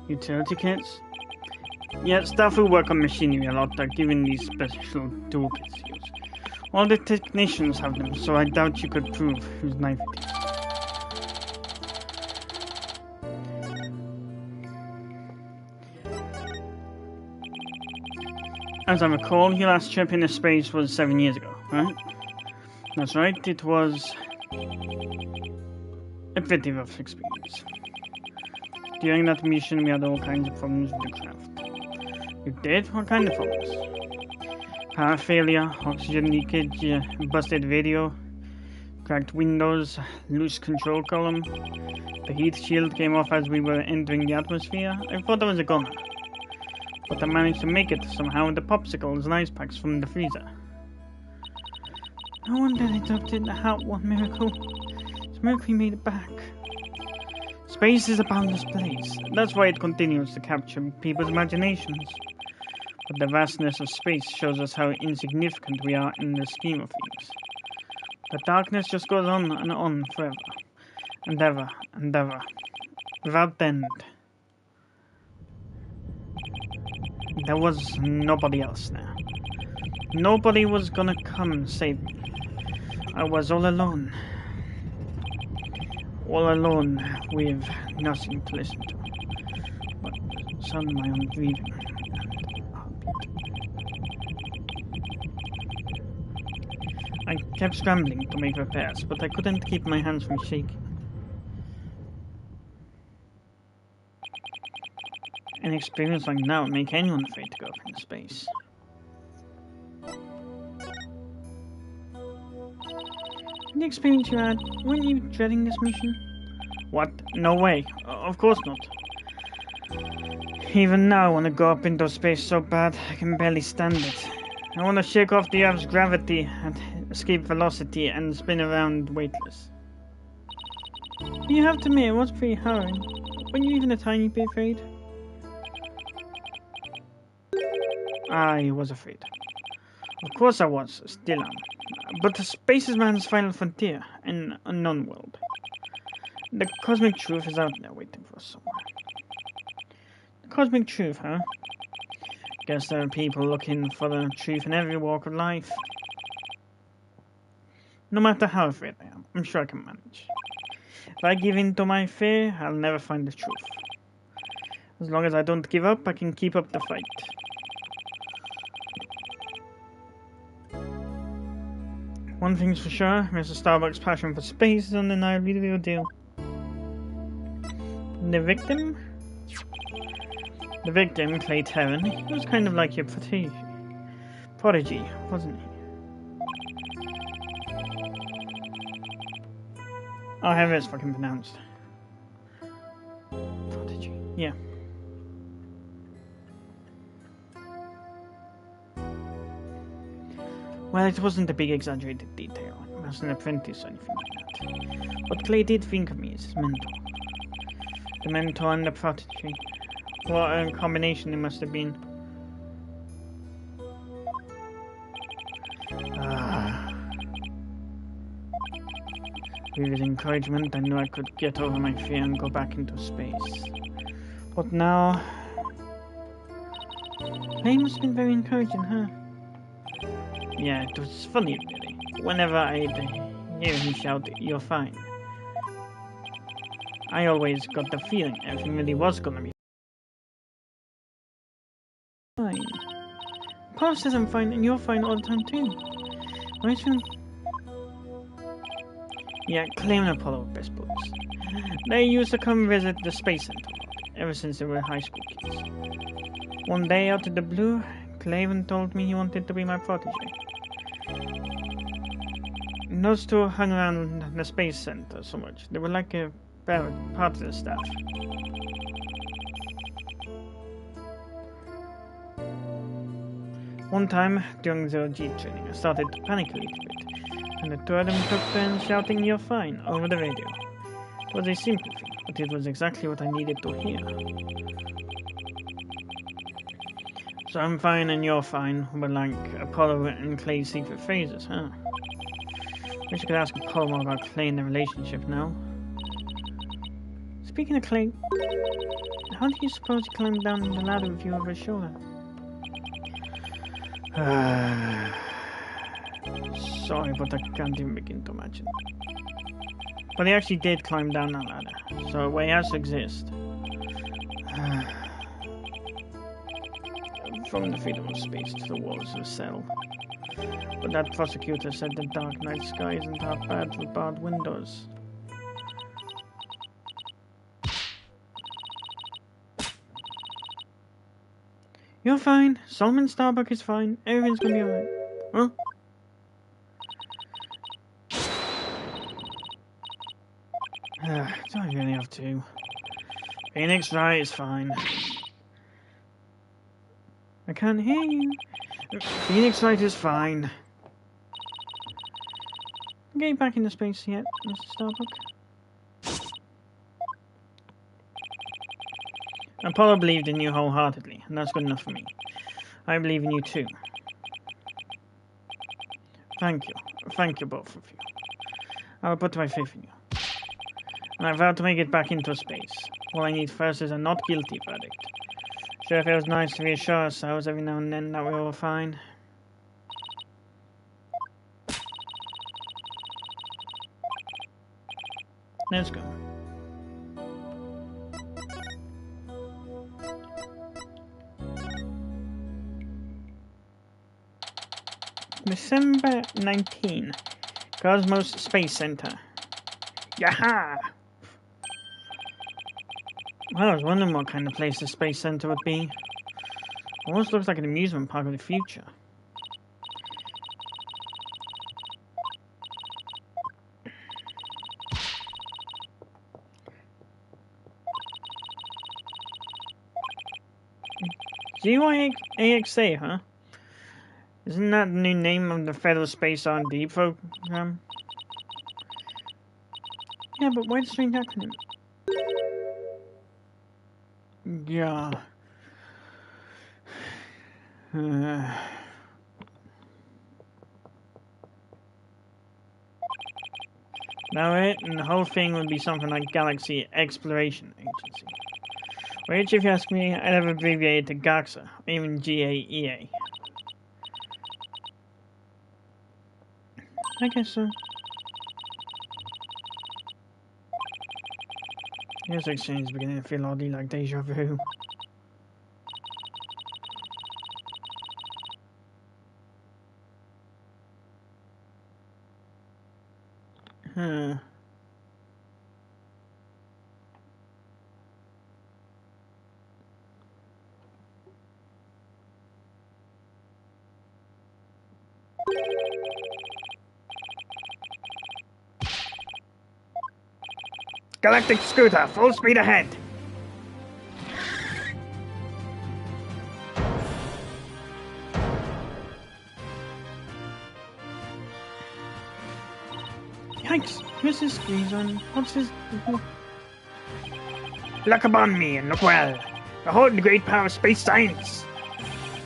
Utility kits? Yeah, staff who work on machinery a lot are given these special toolkits to use. All the technicians have them, so I doubt you could prove whose knife it is. As I recall, your last trip into space was 7 years ago, right? That's right, it was a pretty rough experience. During that mission, we had all kinds of problems with the craft. You did? What kind of problems? Power failure, oxygen leakage, busted radio, cracked windows, loose control column. The heat shield came off as we were entering the atmosphere. I thought I was a goner, but I managed to make it somehow with the popsicles and ice packs from the freezer. No wonder they dubbed it the Hot One Miracle. It's a miracle we made it back. Space is a boundless place. That's why it continues to capture people's imaginations. But the vastness of space shows us how insignificant we are in the scheme of things. The darkness just goes on and on forever, and ever, and ever, without end. There was nobody else now. Nobody was gonna come and save me. I was all alone. All alone with nothing to listen to but the sound of my own breathing and heartbeat. I kept scrambling to make repairs, but I couldn't keep my hands from shaking. An experience like that would make anyone afraid to go up into space. The experience you had, weren't you dreading this mission? What? No way. Of course not. Even now I want to go up into space so bad I can barely stand it. I want to shake off the Earth's gravity and escape velocity and spin around weightless. You have to admit, it was pretty harrowing. Weren't you even a tiny bit afraid? I was afraid. Of course I was, still am. But space is man's final frontier, an unknown world. The cosmic truth is out there waiting for us somewhere. The cosmic truth, huh? Guess there are people looking for the truth in every walk of life. No matter how afraid I am, I'm sure I can manage. If I give in to my fear, I'll never find the truth. As long as I don't give up, I can keep up the fight. One thing's for sure, Mr. Starbuck's passion for space is undeniably the real deal. The victim? The victim, Clay Terran, he was kind of like your prodigy, wasn't he? Oh, however it's fucking pronounced. Prodigy, yeah. Well, it wasn't a big exaggerated detail. It wasn't an apprentice or anything like that. But Clay did think of me as his mentor. The mentor and the prodigy. What a combination it must have been. With his encouragement, I knew I could get over my fear and go back into space. But now... Clay must have been very encouraging, huh? Yeah, it was funny, really. Whenever I'd hear him shout, "You're fine," I always got the feeling everything really was gonna be fine. Paul says I'm fine, and you're fine all the time too. Why should... Yeah, Clay and Apollo were best buds. They used to come visit the Space Center ever since they were high school kids. One day, out of the blue, Clay even told me he wanted to be my protege. Those two hung around the Space Center so much. They were like a part of the staff. One time, during the Jeep training, I started to panic a little bit, and the two of them took turns shouting "You're fine" over the radio. It was a simple thing, but it was exactly what I needed to hear. So I'm fine and you're fine were like Apollo and Clay's secret phrases, huh? Wish I could ask Apollo more about Clay and their relationship now. Speaking of clay, how do you suppose you climbed down the ladder with you over his shoulder? Sorry, but I can't even begin to imagine. But he actually did climb down that ladder, so a way has to exist. From the freedom of space to the walls of the cell. But that prosecutor said the dark night sky isn't half bad with barred windows. You're fine. Solomon Starbuck is fine. Everything's gonna be alright. Huh? Don't really have to. Phoenix Wright is fine. I can't hear you. Phoenix Wright is fine. Getting back into space yet, Mr. Starbuck? Apollo believed in you wholeheartedly, and that's good enough for me. I believe in you too. Thank you. Thank you both of you. I will put my faith in you. And I vow to make it back into space. All I need first is a not guilty verdict. Sure, it feels nice to reassure ourselves every now and then that we're all fine. Let's go. December 19. Cosmos Space Center. Yaha! Well, I was wondering what kind of place the Space Center would be. Almost looks like an amusement park of the future. GYAXA, huh? Isn't that the new name of the Federal Space R&D program? Yeah, but why the strange acronym? Yeah. Now it and the whole thing would be something like Galaxy Exploration Agency. Which, if you ask me, I'd have abbreviated to GAXA, or even GAEA. I guess so. This exchange is beginning to feel oddly like deja vu. Huh. Galactic scooter, full speed ahead! Yikes! Who's this squeeze on? What's his... Look upon me and look well. Behold the great power of space science!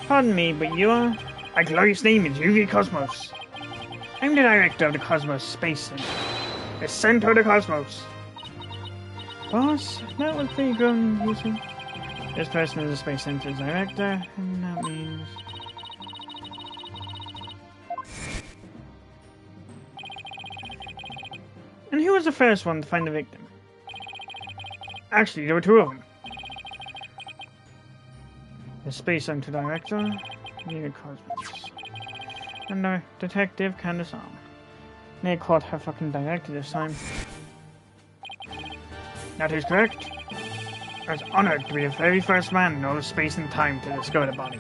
Pardon me, but you are... My glorious name is UV Cosmos. I'm the director of the Cosmos Space Center. The center of the cosmos. Boss, that was pretty good and confusing. This person is the Space Center's director, and that means... And who was the first one to find the victim? Actually, there were two of them. The Space Center director, Nina Cosmos, and the detective Candace Arm. They caught her fucking director this time. That is correct. I was honored to be the very first man in all of space and time to discover the body.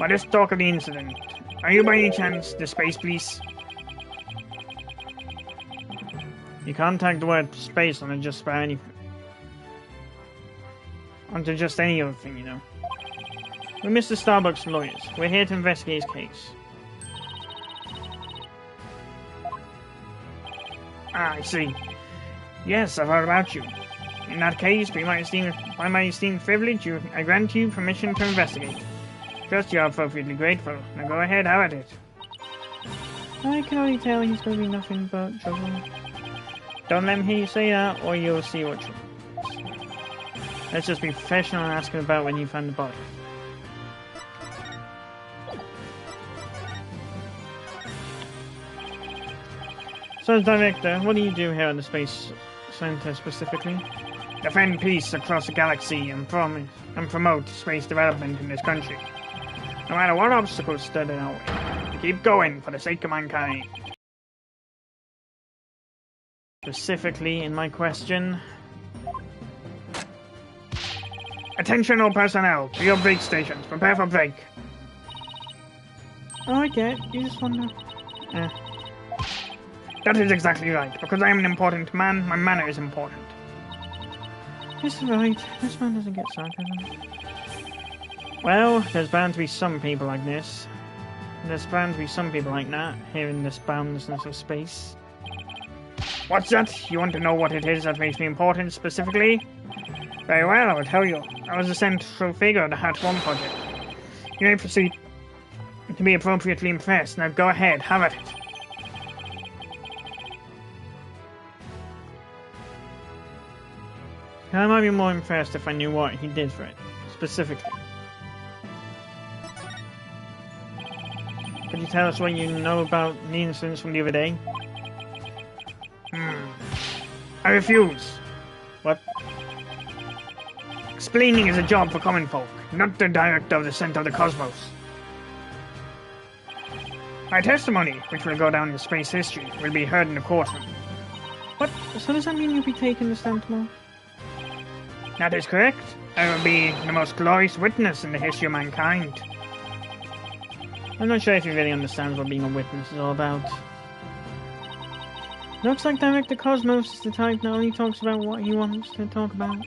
But let's talk of the incident. Are you by any chance the space police? You can't tag the word space on it just about anything. Onto just any other thing, you know. We're Mr. Starbuck's lawyers. We're here to investigate his case. Ah, I see. Yes, I've heard about you. In that case, by my esteemed privilege, I grant you permission to investigate. Trust you are appropriately grateful. Now go ahead, have at it. I can already tell he's going to be nothing but trouble. Don't let him hear you say that, or you'll see what trouble is. Let's just be professional and ask him about when you found the body. So, Director, what do you do here at the Space Center specifically? Defend peace across the galaxy and promote space development in this country. No matter what obstacles stand in our way, keep going for the sake of mankind. Specifically, in my question... Attention all personnel, to your break stations, prepare for break. Oh, I get it. You just want to... That is exactly right. Because I am an important man, my manner is important. This is right. This man doesn't get sarcasm. Well, there's bound to be some people like this. There's bound to be some people like that, here in this boundlessness of space. What's that? You want to know what it is that makes me important, specifically? Very well, I will tell you. I was the central figure of the Hat 1 project. You may proceed to be appropriately impressed. Now go ahead, have at it. I might be more impressed if I knew what he did for it, specifically. Could you tell us what you know about the incidents from the other day? I refuse. What? Explaining is a job for common folk, not the director of the Center of the Cosmos. My testimony, which will go down in space history, will be heard in the courtroom. What? So does that mean you'll be taking the stand tomorrow? That is correct. I will be the most glorious witness in the history of mankind. I'm not sure if he really understands what being a witness is all about. Looks like Director Cosmos is the type that only talks about what he wants to talk about.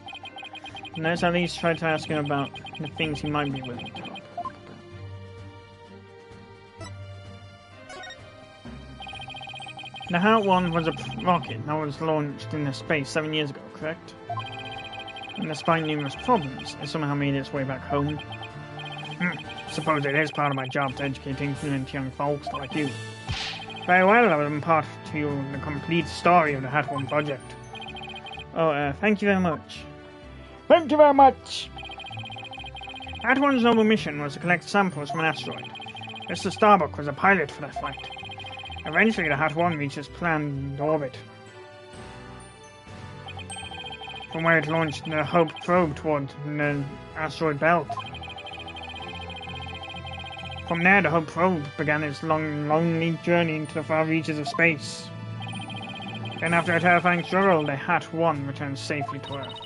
And let's at least try to ask him about the things he might be willing to talk about. The Hat 1 was a rocket that was launched into space 7 years ago, correct? And despite numerous problems, it somehow made its way back home. Suppose it is part of my job to educate ignorant young folks like you. Very well, I will impart to you the complete story of the Hat 1 project. Oh, thank you very much. Thank you very much! Hat 1's noble mission was to collect samples from an asteroid. Mr. Starbuck was a pilot for that flight. Eventually, the Hat 1 reached its planned orbit, from where it launched the Hope probe toward the asteroid belt. From there, the Hope probe began its lonely journey into the far reaches of space. Then, after a terrifying struggle, the Hat 1 returned safely to Earth.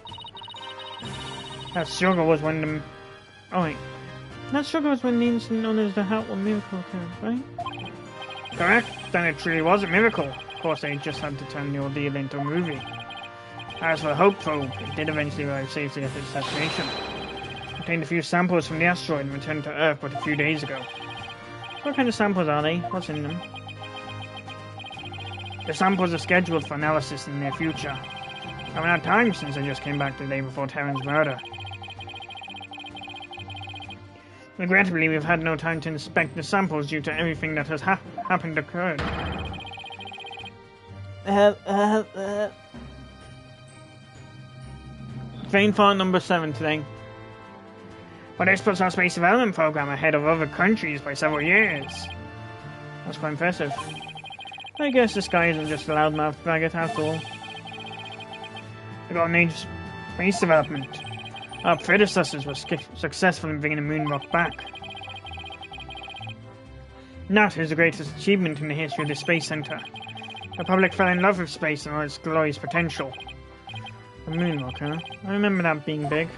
That struggle was when the... Oh wait. That struggle was when the incident known as the Hat 1 miracle occurred, right? Correct. Then it truly was a miracle. Of course, they just had to turn the ordeal into a movie. As for the Hope probe, it did eventually arrive safely at its destination. It obtained a few samples from the asteroid and returned to Earth but a few days ago. What kind of samples are they? What's in them? The samples are scheduled for analysis in the near future. I haven't had time since I just came back the day before Terran's murder. Regrettably, we've had no time to inspect the samples due to everything that has occurred. Vein font number 7 today. But this puts our space development program ahead of other countries by several years. That's quite impressive. I guess this guy isn't just a loudmouth faggot after all. We got an age of space development. Our predecessors were successful in bringing the moon rock back. That is the greatest achievement in the history of the Space Center. The public fell in love with space and all its glorious potential. The moon rock, huh? I remember that being big.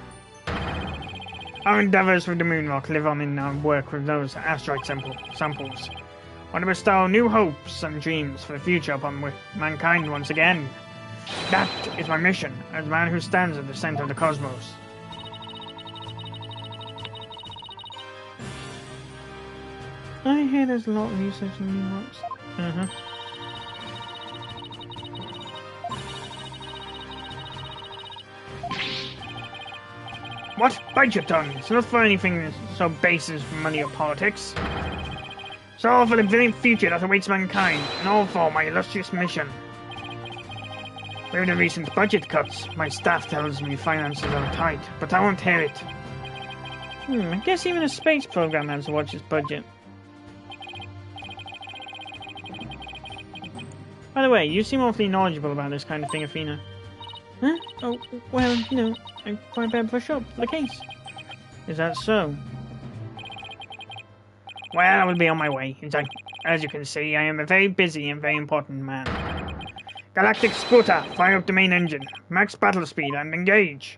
Our endeavours with the moon rock live on in our work with those asteroid samples. Want to bestow new hopes and dreams for the future upon mankind once again. That is my mission, as a man who stands at the center of the cosmos. I hear there's a lot of research in moon rocks. What? Bite your tongue. It's not for anything so base as money or politics. It's all for the brilliant future that awaits mankind, and all for my illustrious mission. With the recent budget cuts, my staff tells me finances are tight, but I won't hear it. I guess even a space program has to watch its budget. By the way, you seem awfully knowledgeable about this kind of thing, Athena. Huh? Oh, well, you know, I quite better brush up the case. Is that so? Well, I will be on my way. As you can see, I am a very busy and very important man. Galactic Scooter, fire up the main engine. Max battle speed and engage.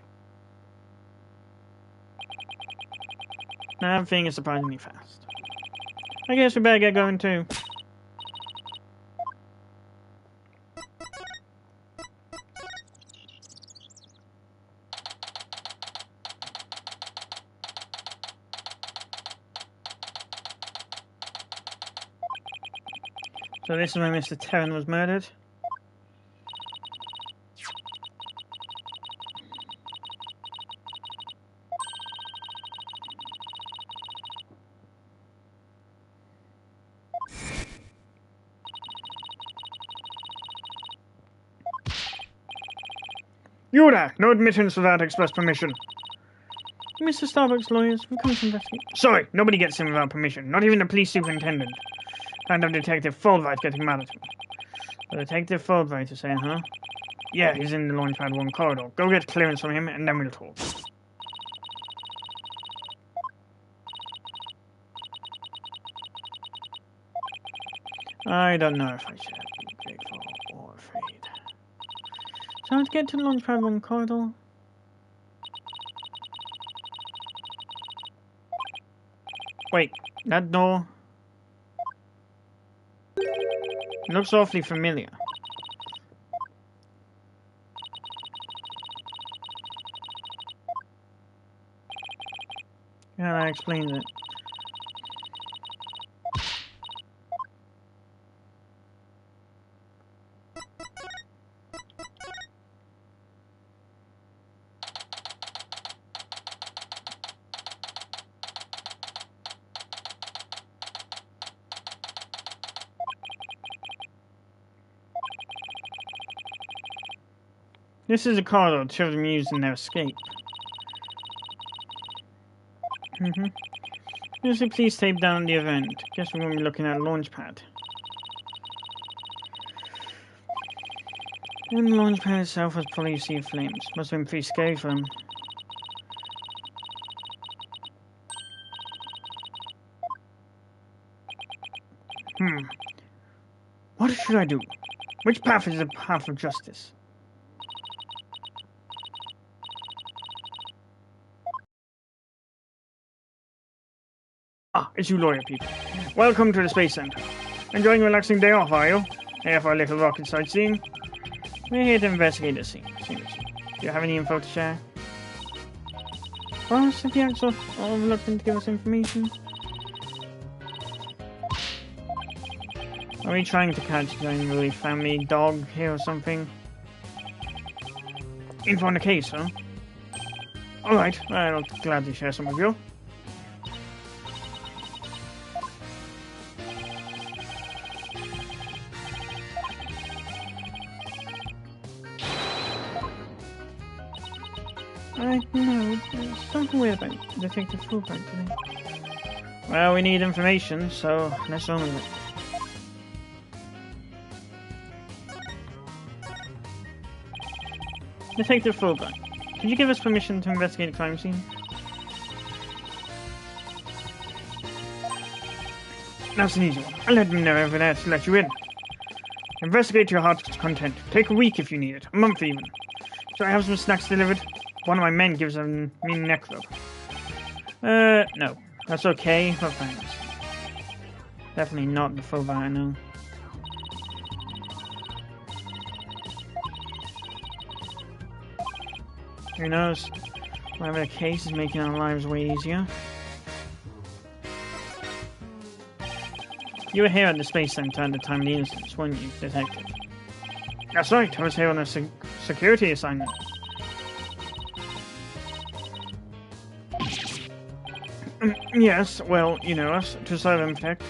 Now everything is surprisingly fast. I guess we better get going too. So this is where Mr. Terran was murdered. You there! No admittance without express permission. Mr. Starbuck's lawyers, we come to investigate. Sorry, nobody gets in without permission, not even the police superintendent. Kind of Detective Fulbright getting mad at me. So Detective Fulbright is saying, huh? Yeah, he's in the Launchpad 1 corridor. Go get clearance from him, and then we'll talk. I don't know if I should be grateful or afraid. So to get to the Launchpad 1 corridor... Wait, that door... looks awfully familiar. Yeah, that explains it. This is a corridor children used in their escape. There's a police tape down the event. Guess we're going to be looking at a launch pad. And the launch pad itself was probably a sea of flames. Must have been pretty scary for them. What should I do? Which path is the path of justice? Ah, it's you lawyer people. Welcome to the Space Center. Enjoying a relaxing day off, are you? Here for a little rocket sightseeing? We're here to investigate the scene. Do you have any info to share? Well, if you're so reluctant to give us information. Are we trying to catch an unruly family dog here or something? Info on the case, huh? Alright, I'll gladly share some with you. I know, there's something weird about Detective Fulbright today. Well, we need information, so let's run with it. Detective Fulbright, could you give us permission to investigate a crime scene? That's an easy one. I'll let them know over there to let you in. Investigate your heart's content. Take a week if you need it. A month even. So I have some snacks delivered. One of my men gives me a neck rub. No. That's okay, but thanks. Definitely not the Fulbright I know. Who knows? Whatever the case is making our lives way easier. You were here at the Space Center at the time of the incident, weren't you, Detective? That's right, I was here on a security assignment. Yes, well, you know us, to serve and protect.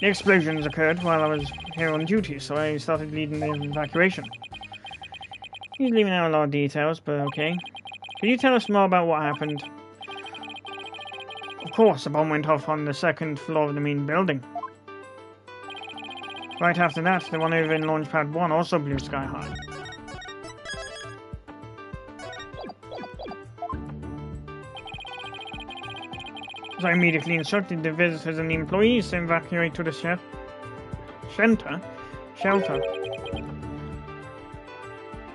The explosions occurred while I was here on duty, so I started leading the evacuation. He's leaving out a lot of details, but okay. Could you tell us more about what happened? Of course, a bomb went off on the second floor of the main building. Right after that, the one over in Launchpad 1 also blew sky high. So I immediately instructed the visitors and the employees to evacuate to the shelter.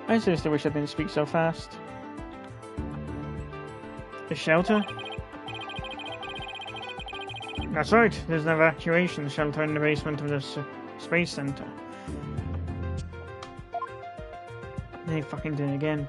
I seriously wish I didn't speak so fast. The shelter? That's right, there's an evacuation shelter in the basement of the Space Center. They fucking did it again.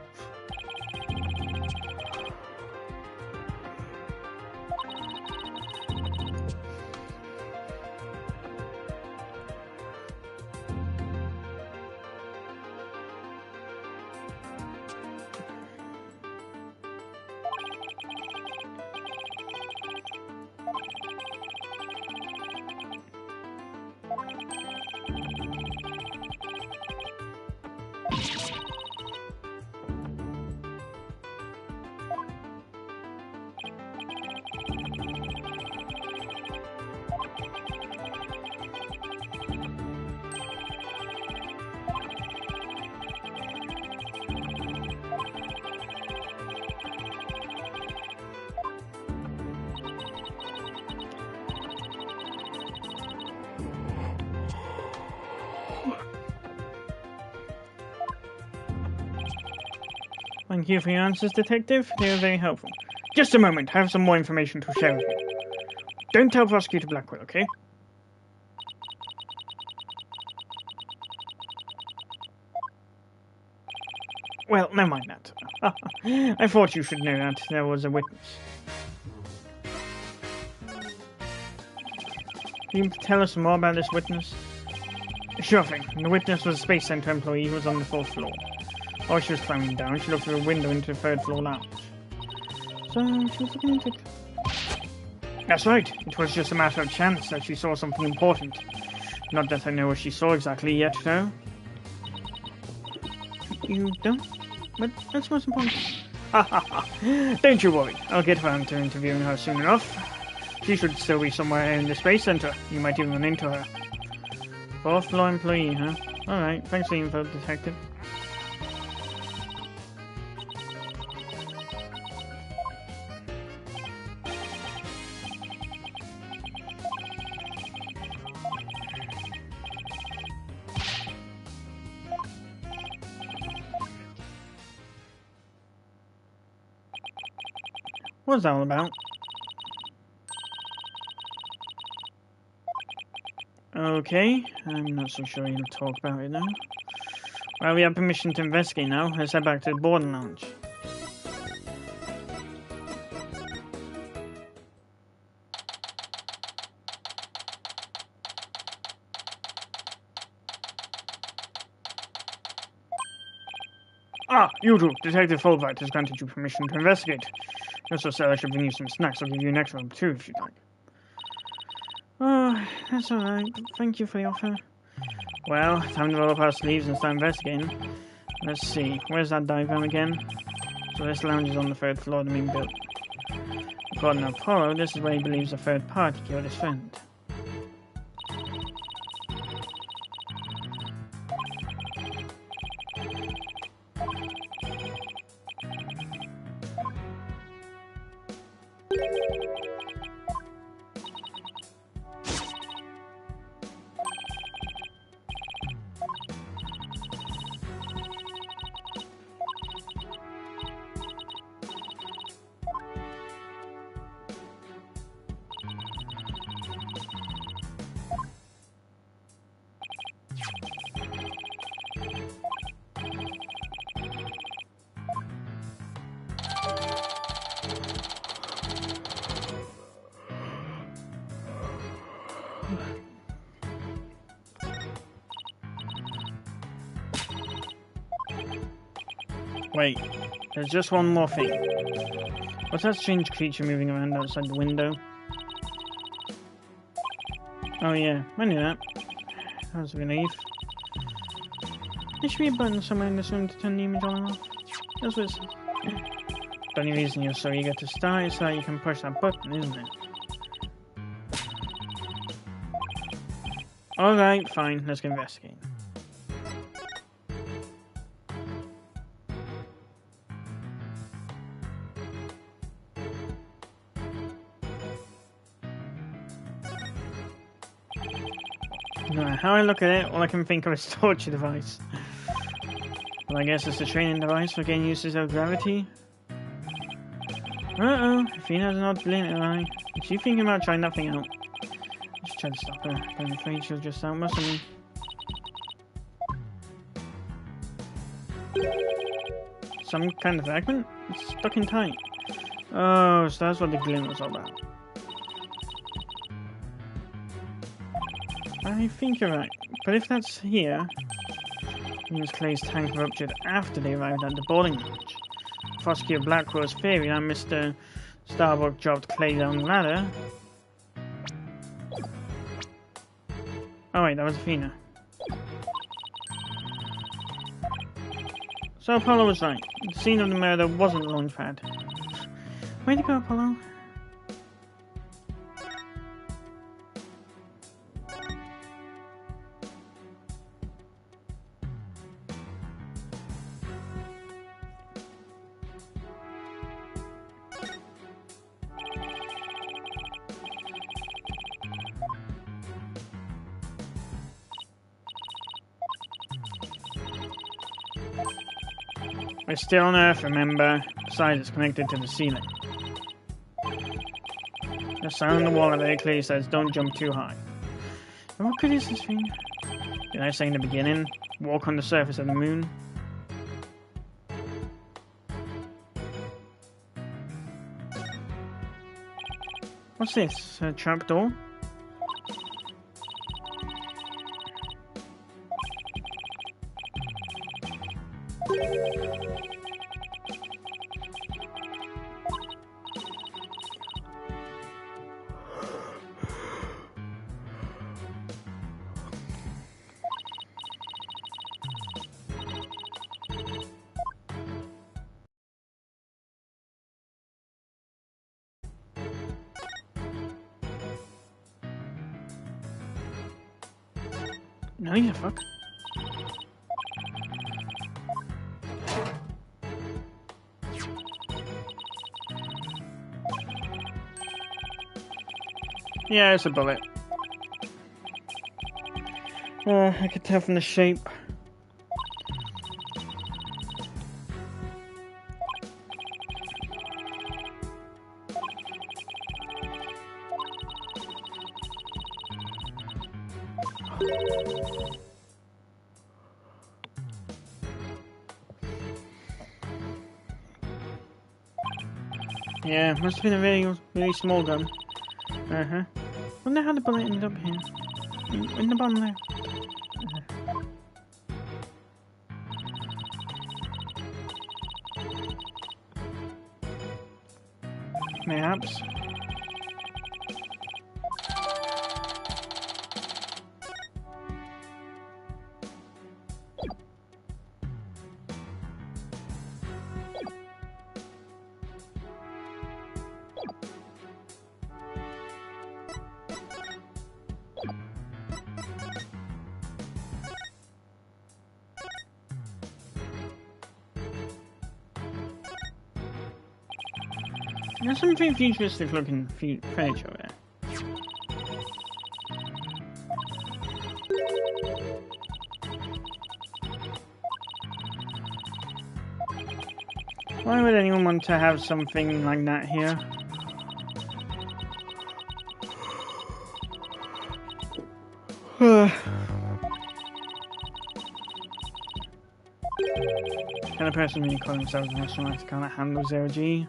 Thank you for your answers, Detective. They were very helpful. Just a moment, I have some more information to share with you. Don't tell Prosecutor Blackwell, okay? Well, never mind that. I thought you should know that there was a witness. Can you tell us more about this witness? Sure thing. The witness was a Space Center employee who was on the 4th floor. While she was climbing down, she looked through a window into the 3rd floor lounge. So, she was looking into... That's right. It was just a matter of chance that she saw something important. Not that I know what she saw exactly yet, though. You don't? But that's what's important. Ha ha ha. Don't you worry. I'll get around to interviewing her soon enough. She should still be somewhere in the Space Center. You might even run into her. 4th floor employee, huh? Alright, thanks for the info, Detective. What's that all about? Okay, I'm not so sure you'll talk about it now. Well, we have permission to investigate now. Let's head back to the boarding lounge. Ah, you two! Detective Fulbright has granted you permission to investigate. You also said I should bring you some snacks. I'll give you an extra one too if you'd like. Oh, that's alright. Thank you for the offer. Well, time to roll up our sleeves and start investigating. Let's see, where's that diagram again? So this lounge is on the 3rd floor of the main building. According to Apollo, this is where he believes a third party killed his friend. Wait, there's just one more thing. What's that strange creature moving around outside the window? Oh yeah, I knew that. That's a relief. There should be a button somewhere in this room to turn the image on and off. That's what it says. The only reason you're so eager to start is so that you can push that button, isn't it? Alright, fine. Let's go investigate. No matter how I look at it, all I can think of is torture device. Well, I guess it's a training device for getting used to self-gravity. Uh-oh, Athena's not blinking an eye. Is she thinking about trying that thing out? I should try to stop her, but I'm afraid she'll just outmuscle me. Some kind of fragment? It's stuck in tight. Oh, so that's what the glint was all about. I think you're right, but if that's here, it means Clay's tank ruptured after they arrived at the boarding lodge. Prosecutor Blackwell's theory that Mr. Starbuck dropped Clay down the ladder. Oh wait, that was Athena. So Apollo was right. The scene of the murder wasn't the launch pad. Way to go, Apollo. We're still on Earth, remember? Besides, it's connected to the ceiling. The sign on the wall very clearly says, don't jump too high. And what good is this thing? Did I say in the beginning? Walk on the surface of the moon? What's this? A trapdoor? No, you fuck. Yeah, it's a bullet. I could tell from the shape. Yeah, must have been a really small gun. Uh-huh. Wonder how the bullet ended up here. In the bottom left. Mayhaps. There's something futuristic looking furniture there. Why would anyone want to have something like that here? Can a person really call themselves an astronaut can't handle 0G?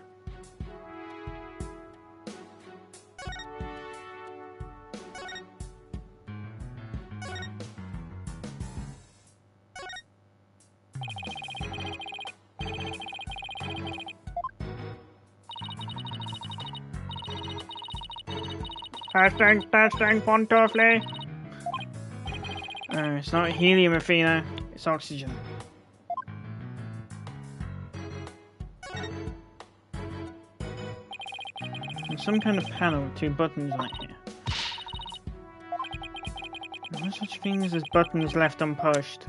Testing, pontoffly. It's not helium, Athena. It's oxygen. There's some kind of panel with 2 buttons on it here. No such things as buttons left unpushed.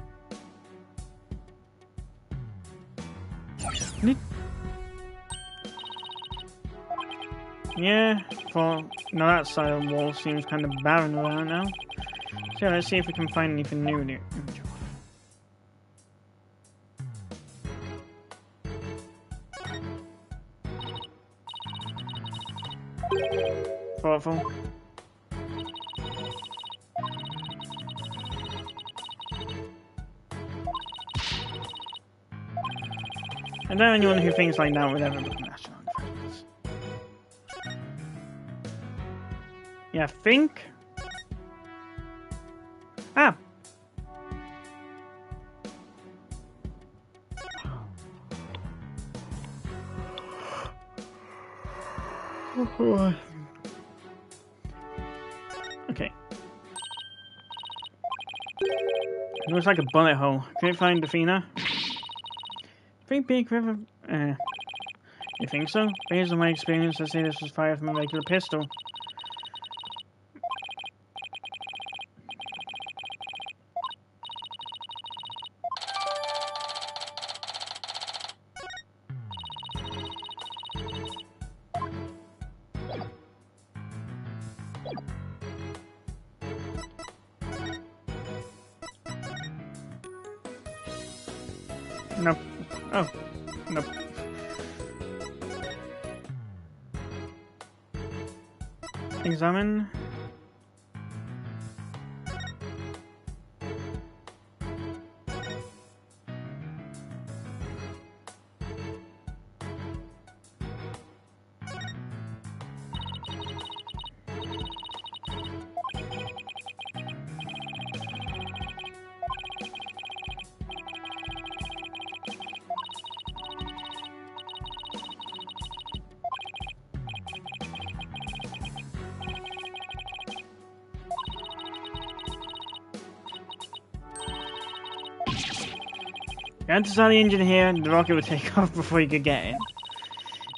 Yeah, no, that side of the wall seems kind of barren around now. So let's see if we can find anything new here. Thoughtful. I doubt anyone who thinks like that would ever become astronaut. Yeah, think. Ah. Okay. It looks like a bullet hole. Can you find Athena? Pretty big river. You think so? Based on my experience, I say this was fired from a regular pistol. Nope. Oh. Nope. Examine. Got to start the engine here, and the rocket would take off before you could get in.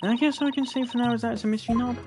And I guess all I can say for now is that it's a mystery knob.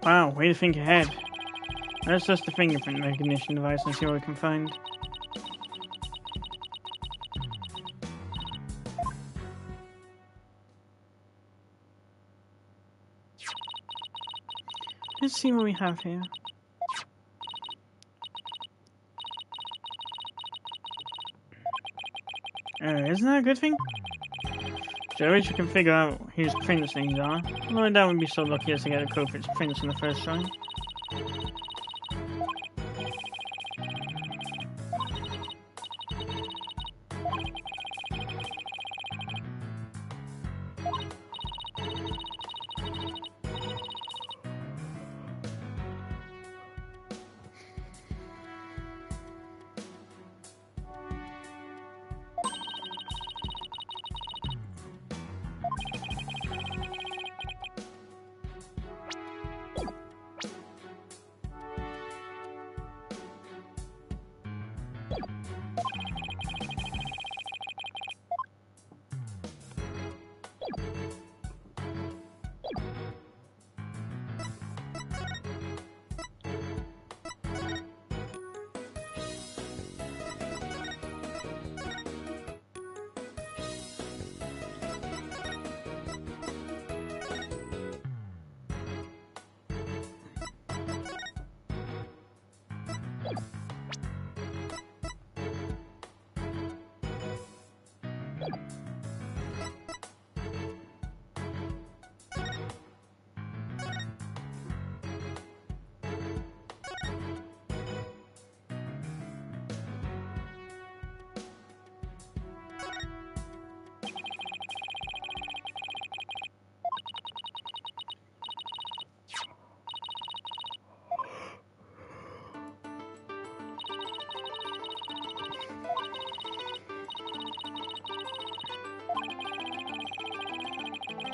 Wow, way to think ahead. Let's test the fingerprint recognition device and see what we can find. Let's see what we have here. Isn't that a good thing? So at least we can figure out whose prints things are. Although I doubt we'd be so lucky as to get a code for its prints in the first try.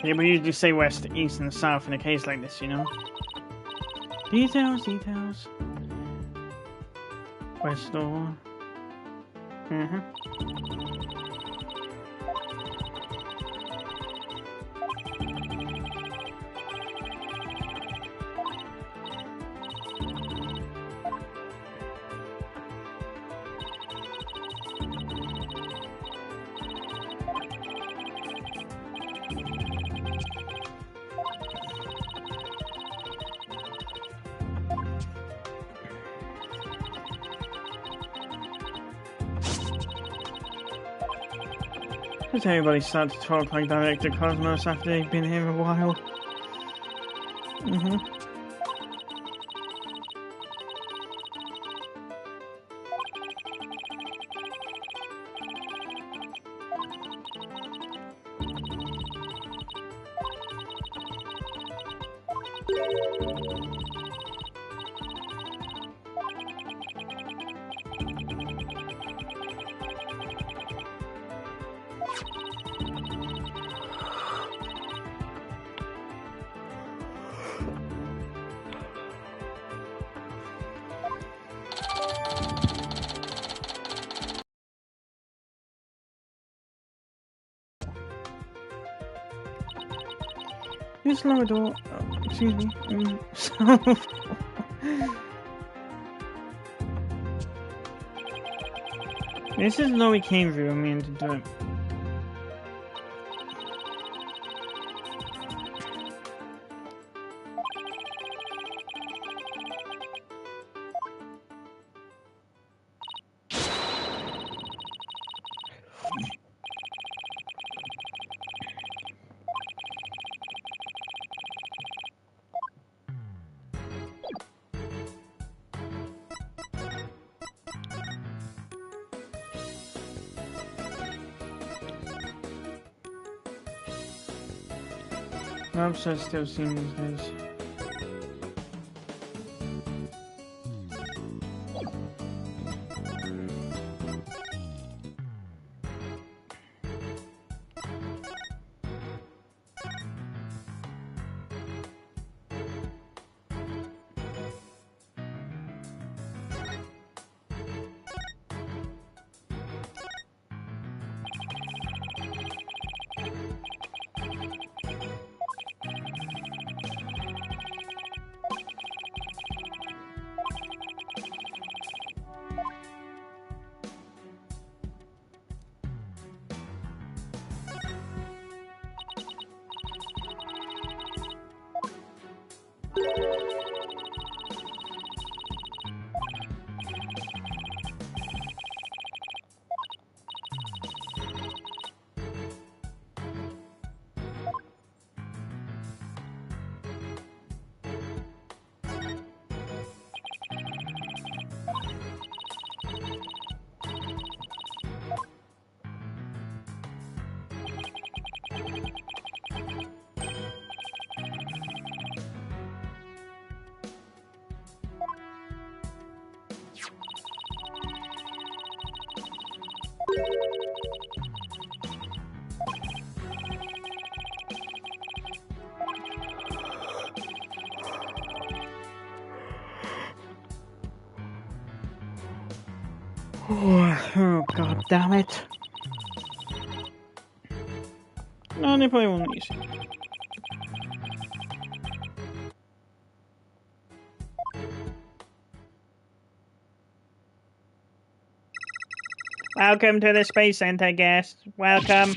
Yeah, we usually say west, east, and south in a case like this, you know? Details, details. West door. Does everybody start to talk like Director Cosmos after they've been here a while? This lower door, excuse me, so... This is the door we came through, I mean to do it. My upset still seeing these guys. Oh, god damn it. No, they probably won't use it. Welcome to the Space Center, guests. Welcome.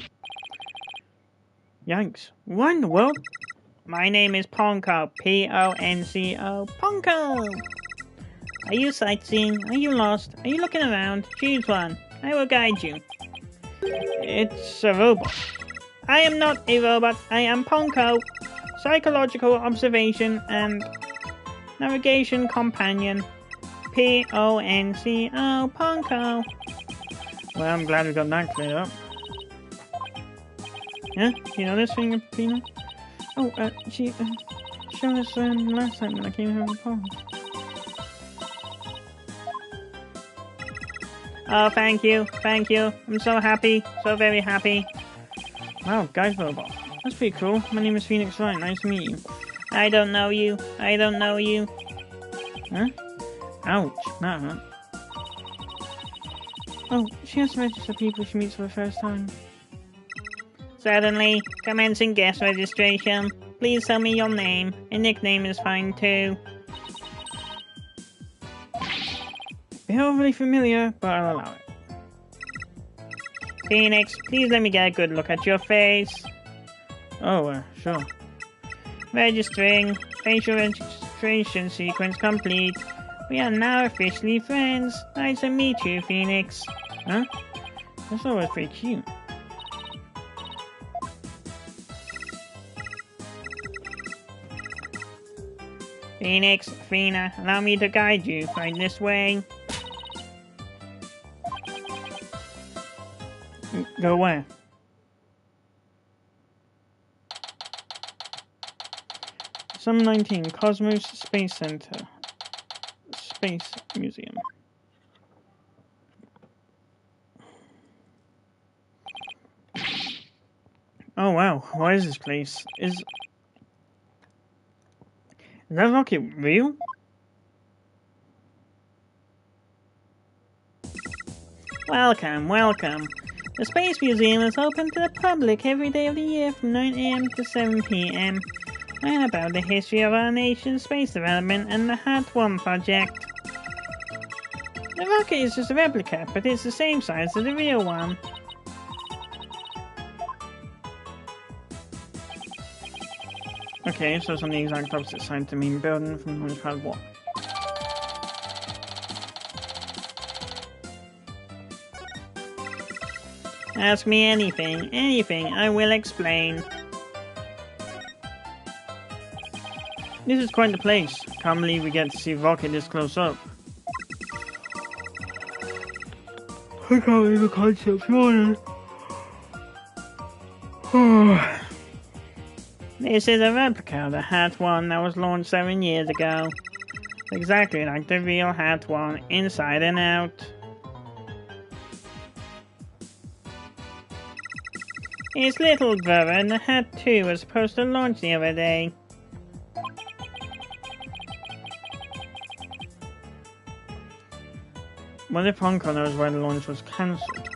Yikes. What in the world? My name is Ponko. P-O-N-C-O. Ponko! Are you sightseeing? Are you lost? Are you looking around? Choose one. I will guide you. It's a robot. I am not a robot. I am Ponko. Psychological observation and navigation companion. Ponco. Ponko. Well, I'm glad we got that cleared up. Yeah? You know this thing, Pina? Oh, she showed us last time when I came home from home. Oh, thank you. Thank you. I'm so happy. So very happy. Wow, guys robot. That's pretty cool. My name is Phoenix Wright. Nice to meet you. I don't know you. I don't know you. Huh? Ouch. That hurt. Oh, she has to register people she meets for the first time. Certainly. Commencing guest registration. Please tell me your name. A nickname is fine too. Be overly familiar, but I'll allow it. Phoenix, please let me get a good look at your face. Oh, sure. Registering. Facial registration sequence complete. We are now officially friends. Nice to meet you, Phoenix. Huh? That's always pretty cute. Phoenix, Athena, allow me to guide you right this way. Go where? Sum 19, Cosmos Space Center. Space Museum. Oh wow, what is this place? Is that rocket real? Welcome, welcome. The Space Museum is open to the public every day of the year from 9 AM to 7 PM. Learn about the history of our nation's space development and the Hat 1 project. The rocket is just a replica, but it's the same size as the real one. Okay, so it's on the exact opposite side of the main building from Launchpad 1. Ask me anything, I will explain. This is quite the place. Can't believe we get to see rocket this close up. I can't believe the concept's running. This is a replica of the Hat 1 that was launched 7 years ago. Exactly like the real Hat 1, inside and out. His little brother and the Hat 2 was supposed to launch the other day. What if Hong Kong knows why the launch was cancelled?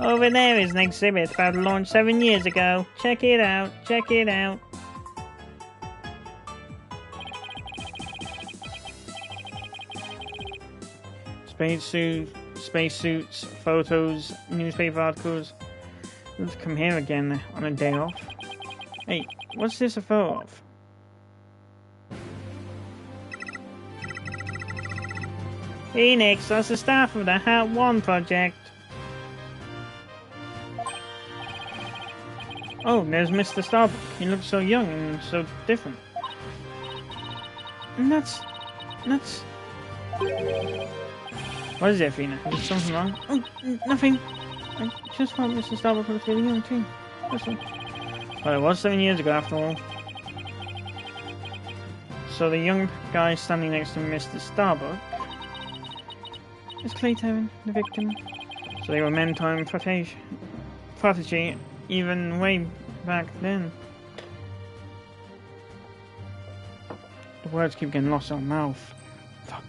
Over there is an exhibit about the launch 7 years ago. Check it out, check it out. Spacesuits, photos, newspaper articles. Let's come here again on a day off. Hey, what's this a photo of? Phoenix, that's the staff of the Hat 1 project. Oh, there's Mr. Starbuck. He looks so young and so different. And that's... What is it, Athena? Is there something wrong? Oh, nothing. I just thought Mr. Starbuck looked really young too. That's all. Well, it was 7 years ago after all. So the young guy standing next to Mr. Starbuck is Clayton, the victim. So they were mentor and protege even way back then. The words keep getting lost in our mouth. Fuck.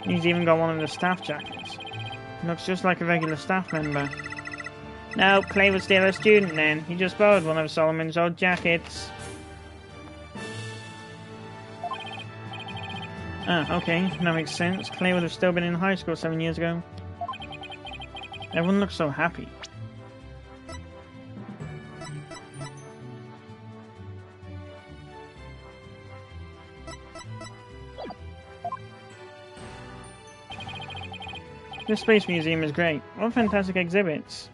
He's even got one of the staff jackets. Looks just like a regular staff member. No, Clay was still a student then. He just borrowed one of Solomon's old jackets. Ah, okay, that makes sense. Clay would have still been in high school 7 years ago. Everyone looks so happy. The Space Museum is great. What fantastic exhibits.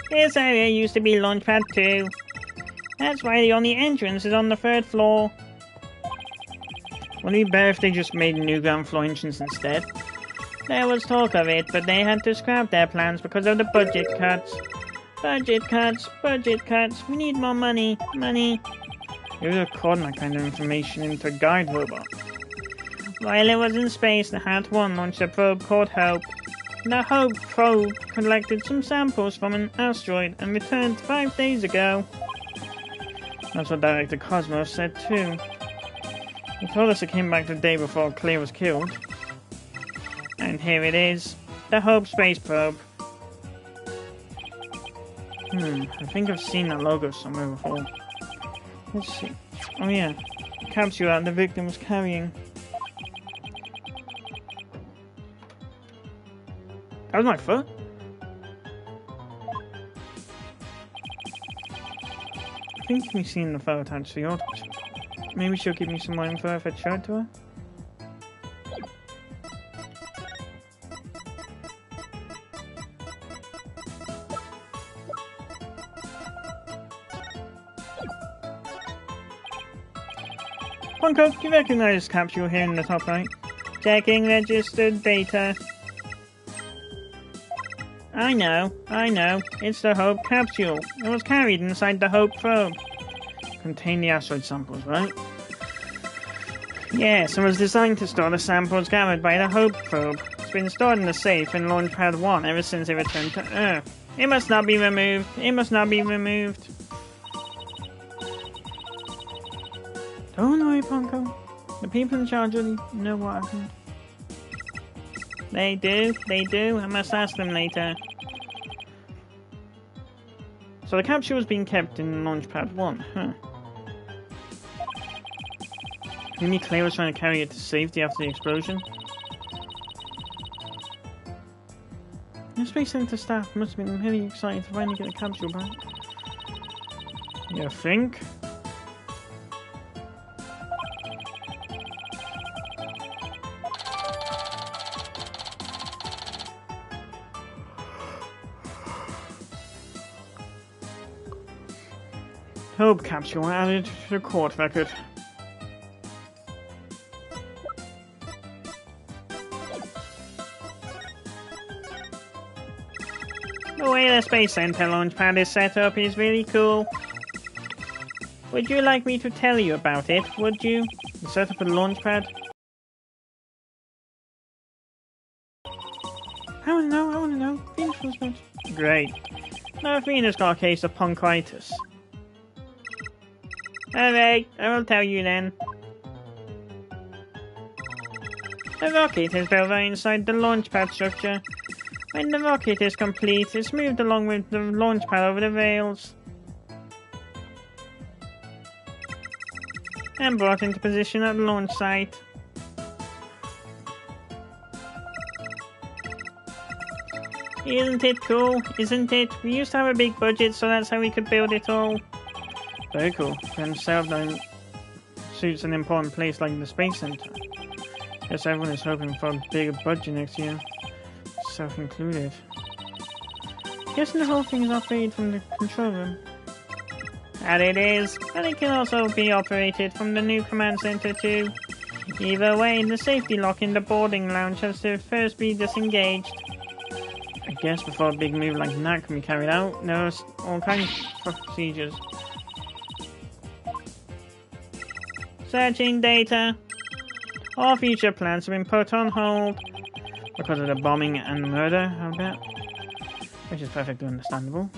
This area used to be Launchpad 2. That's why the only entrance is on the 3rd floor. Would it be better if they just made a new ground floor entrance instead? There was talk of it, but they had to scrap their plans because of the budget cuts. Budget cuts, budget cuts. We need more money, money. You record that kind of information into a guide robot. While it was in space, the Hat 1 launched a probe called Hope. The Hope probe collected some samples from an asteroid and returned 5 days ago. That's what Director Cosmos said too. He told us it came back the day before Clay was killed. And here it is. The Hope space probe. I think I've seen that logo somewhere before. Let's see. Oh yeah. The capsule that the victim was carrying. That was my foot? I think we've seen the photo attached to the order. Maybe she'll give me some more info if I show it to her. Ponko, you recognize this capsule here in the top right? Checking registered data. I know. It's the Hope capsule. It was carried inside the Hope probe. Contained the asteroid samples, right? Yes, it was designed to store the samples gathered by the Hope probe. It's been stored in the safe in Launchpad 1 ever since it returned to Earth. It must not be removed. It must not be removed. Don't worry, Ponko. The people in charge already know what happened. They do. I must ask them later. So the capsule was being kept in Launchpad 1, huh? Maybe Clay was trying to carry it to safety after the explosion? The Space Center staff must have been really excited to finally get the capsule back. You think? Hope capsule added to the court record. The way the Space Center launchpad is set up is really cool. Would you like me to tell you about it, would you? The setup of the launchpad? I wanna know. Venus was not... Great. Now Venus got a case of ponchitis. Alright, I will tell you then. The rocket is built right inside the launchpad structure. When the rocket is complete, it's moved along with the launchpad over the rails and brought into position at the launch site. Isn't it cool? Isn't it? We used to have a big budget, so that's how we could build it all. Very cool. And Southline suits an important place like the Space Center. Guess everyone is hoping for a bigger budget next year. Self-included. Guessing the whole thing is operated from the control room. And it is, but it can also be operated from the new command center too. Either way, the safety lock in the boarding lounge has to first be disengaged. I guess before a big move like that can be carried out, there are all kinds of procedures. Searching data. All future plans have been put on hold because of the bombing and murder, I bet. Which is perfectly understandable.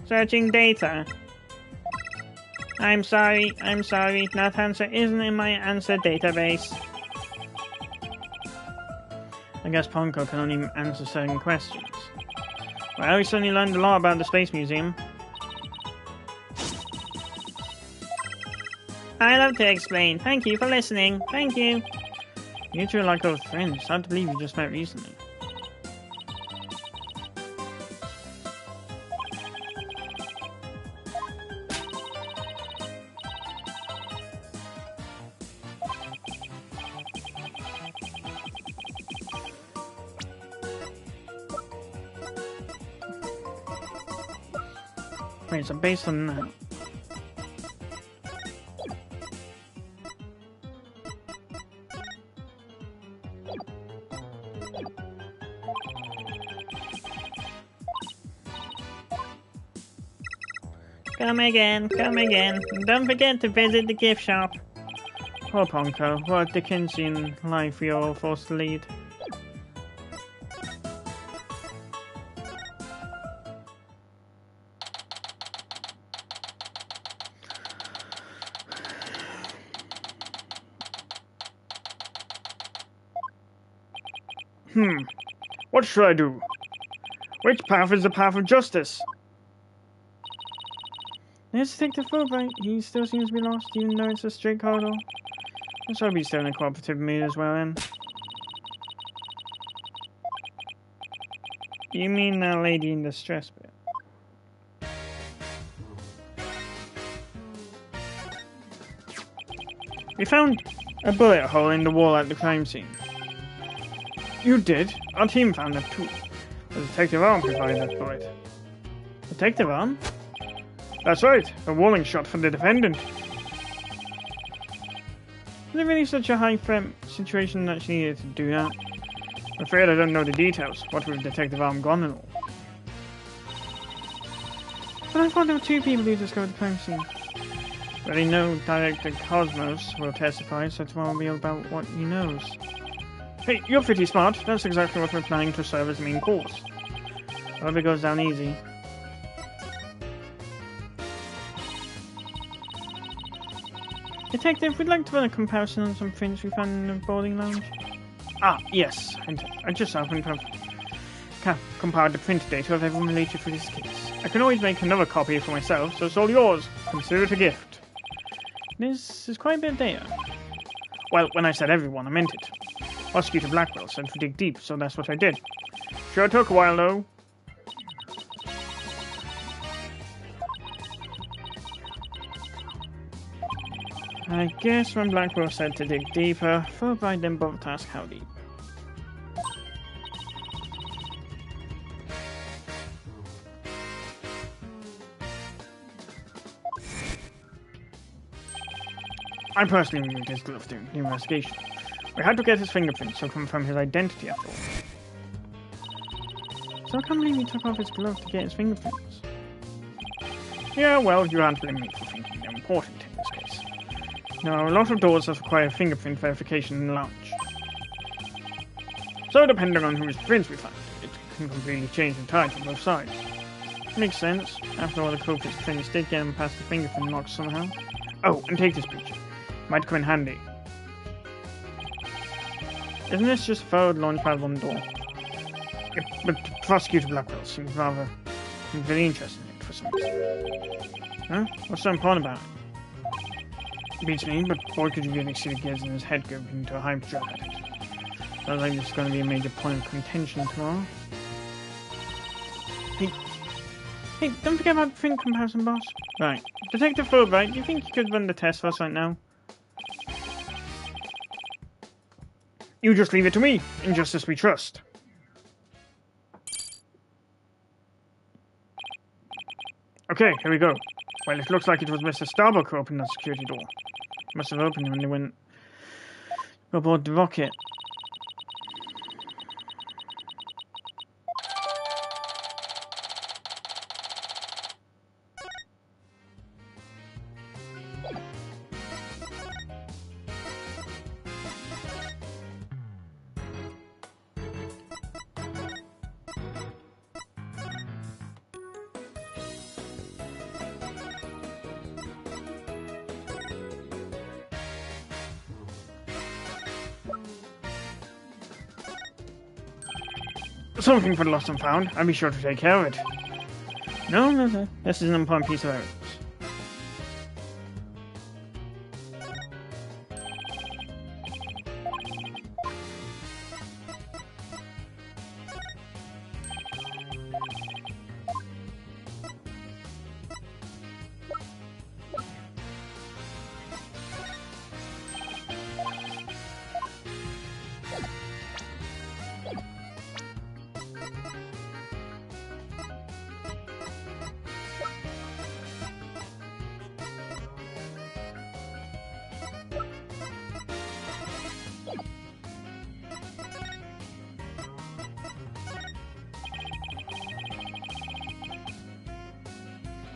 Searching data. I'm sorry, that answer isn't in my answer database. I guess Ponko can only answer certain questions. Well, we certainly learned a lot about the Space Museum. I love to explain. Thank you for listening. Thank you. You two are like old friends. Hard to believe you just met recently. Wait, so based on that... Come again, come again. Don't forget to visit the gift shop. Poor Ponko, what a Dickensian life we are all forced to lead. What should I do? Which path is the path of justice? Let's take the Fulbright. He still seems to be lost, even though it's a straight corridor. Let's hope he's still in a cooperative mood as well, then. You mean that lady in distress bit? We found a bullet hole in the wall at the crime scene. You did? Our team found it too. The detective arm provided that bullet. Detective arm? That's right, a warning shot for the defendant. Was it really such a high threat situation that she needed to do that? I'm afraid I don't know the details, what with detective arm gone and all. But I thought there were two people who discovered the crime scene. But I know Director Cosmos will testify, so tomorrow will be about what he knows. Hey, you're pretty smart. That's exactly what we're planning to serve as the main course. I hope it goes down easy. Detective, we'd like to run a comparison on some prints we found in the boarding lounge. Ah, yes. And I just happened to have compared the print data of everyone related to this case. I can always make another copy for myself, so it's all yours. Consider it a gift. This is quite a bit of data. Well, when I said everyone, I meant it. Prosecutor Blackwell said to dig deep, so that's what I did. Sure took a while, though. I guess when Blackwell said to dig deeper, Fulbright then bothered to ask how deep. I personally removed his glove during the investigation. We had to get his fingerprints to confirm his identity after all. So I can't believe he took off his glove to get his fingerprints. Yeah, well, you can't blame me for thinking they're important in this case. Now, a lot of doors that require fingerprint verification in the lounge. So depending on whose prints we find, it can completely change the tide from both sides. Makes sense. After all, the culprits prints did get him past the fingerprint lock somehow. Oh, and take this picture. Might come in handy. Isn't this just a forward launch pad on the door? Yeah, but Prosecutor Blackwell seems rather very interested in it for some reason. Huh? What's so important about it? Beats me, but boy could you really see the gears in his head go into a hype job at it. Sounds like this is going to be a major point of contention tomorrow. Hey, don't forget about the print comparison, boss. Right. Detective Fulbright, do you think you could run the test for us right now? You just leave it to me. In justice we trust. Okay, here we go. Well, it looks like it was Mr. Starbuck who opened that security door. Must have opened it when they went aboard the rocket. Something for the lost and found. I'll be sure to take care of it. No. This is an important piece of evidence.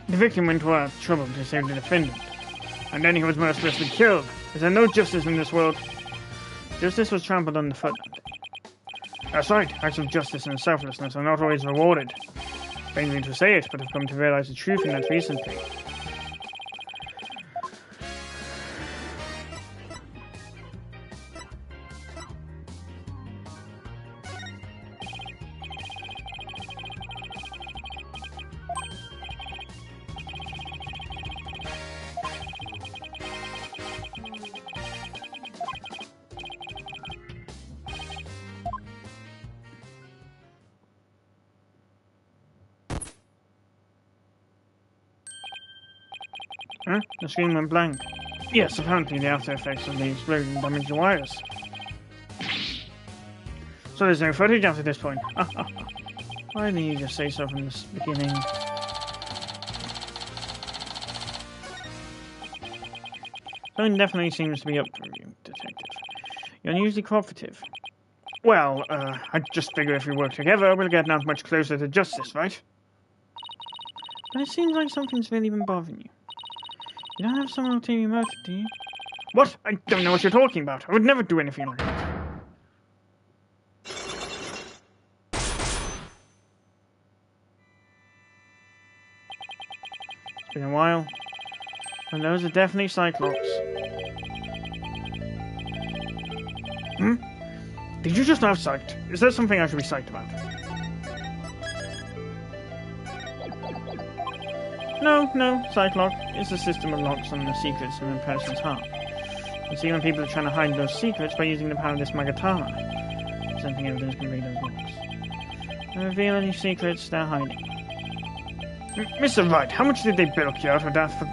The victim went to our trouble to save the defendant, and then he was mercilessly killed. Is there no justice in this world? Justice was trampled underfoot. That's right, acts of justice and selflessness are not always rewarded. Pains me to say it, but I've come to realize the truth in that recently. Huh? The screen went blank. Yes, apparently the after effects of the explosion damaged the wires. So there's no footage after this point. Why didn't you just say so from the beginning? Something definitely seems to be up for you, Detective. You're unusually cooperative. Well, I just figure if we work together, we'll get not much closer to justice, right? But it seems like something's really been bothering you. You don't have someone ulterior motive, do you? What? I don't know what you're talking about. I would never do anything like that. It's been a while. And those are definitely Cyclops. Hmm? Did you just have sight? Is there something I should be psyched about? No, Cyclops. It's a system of locks on the secrets in a person's heart. You see when people are trying to hide those secrets by using the power of this Magatama. Something evidence can read those locks. And reveal any secrets they're hiding. Mr. Wright, how much did they bilk you out for that for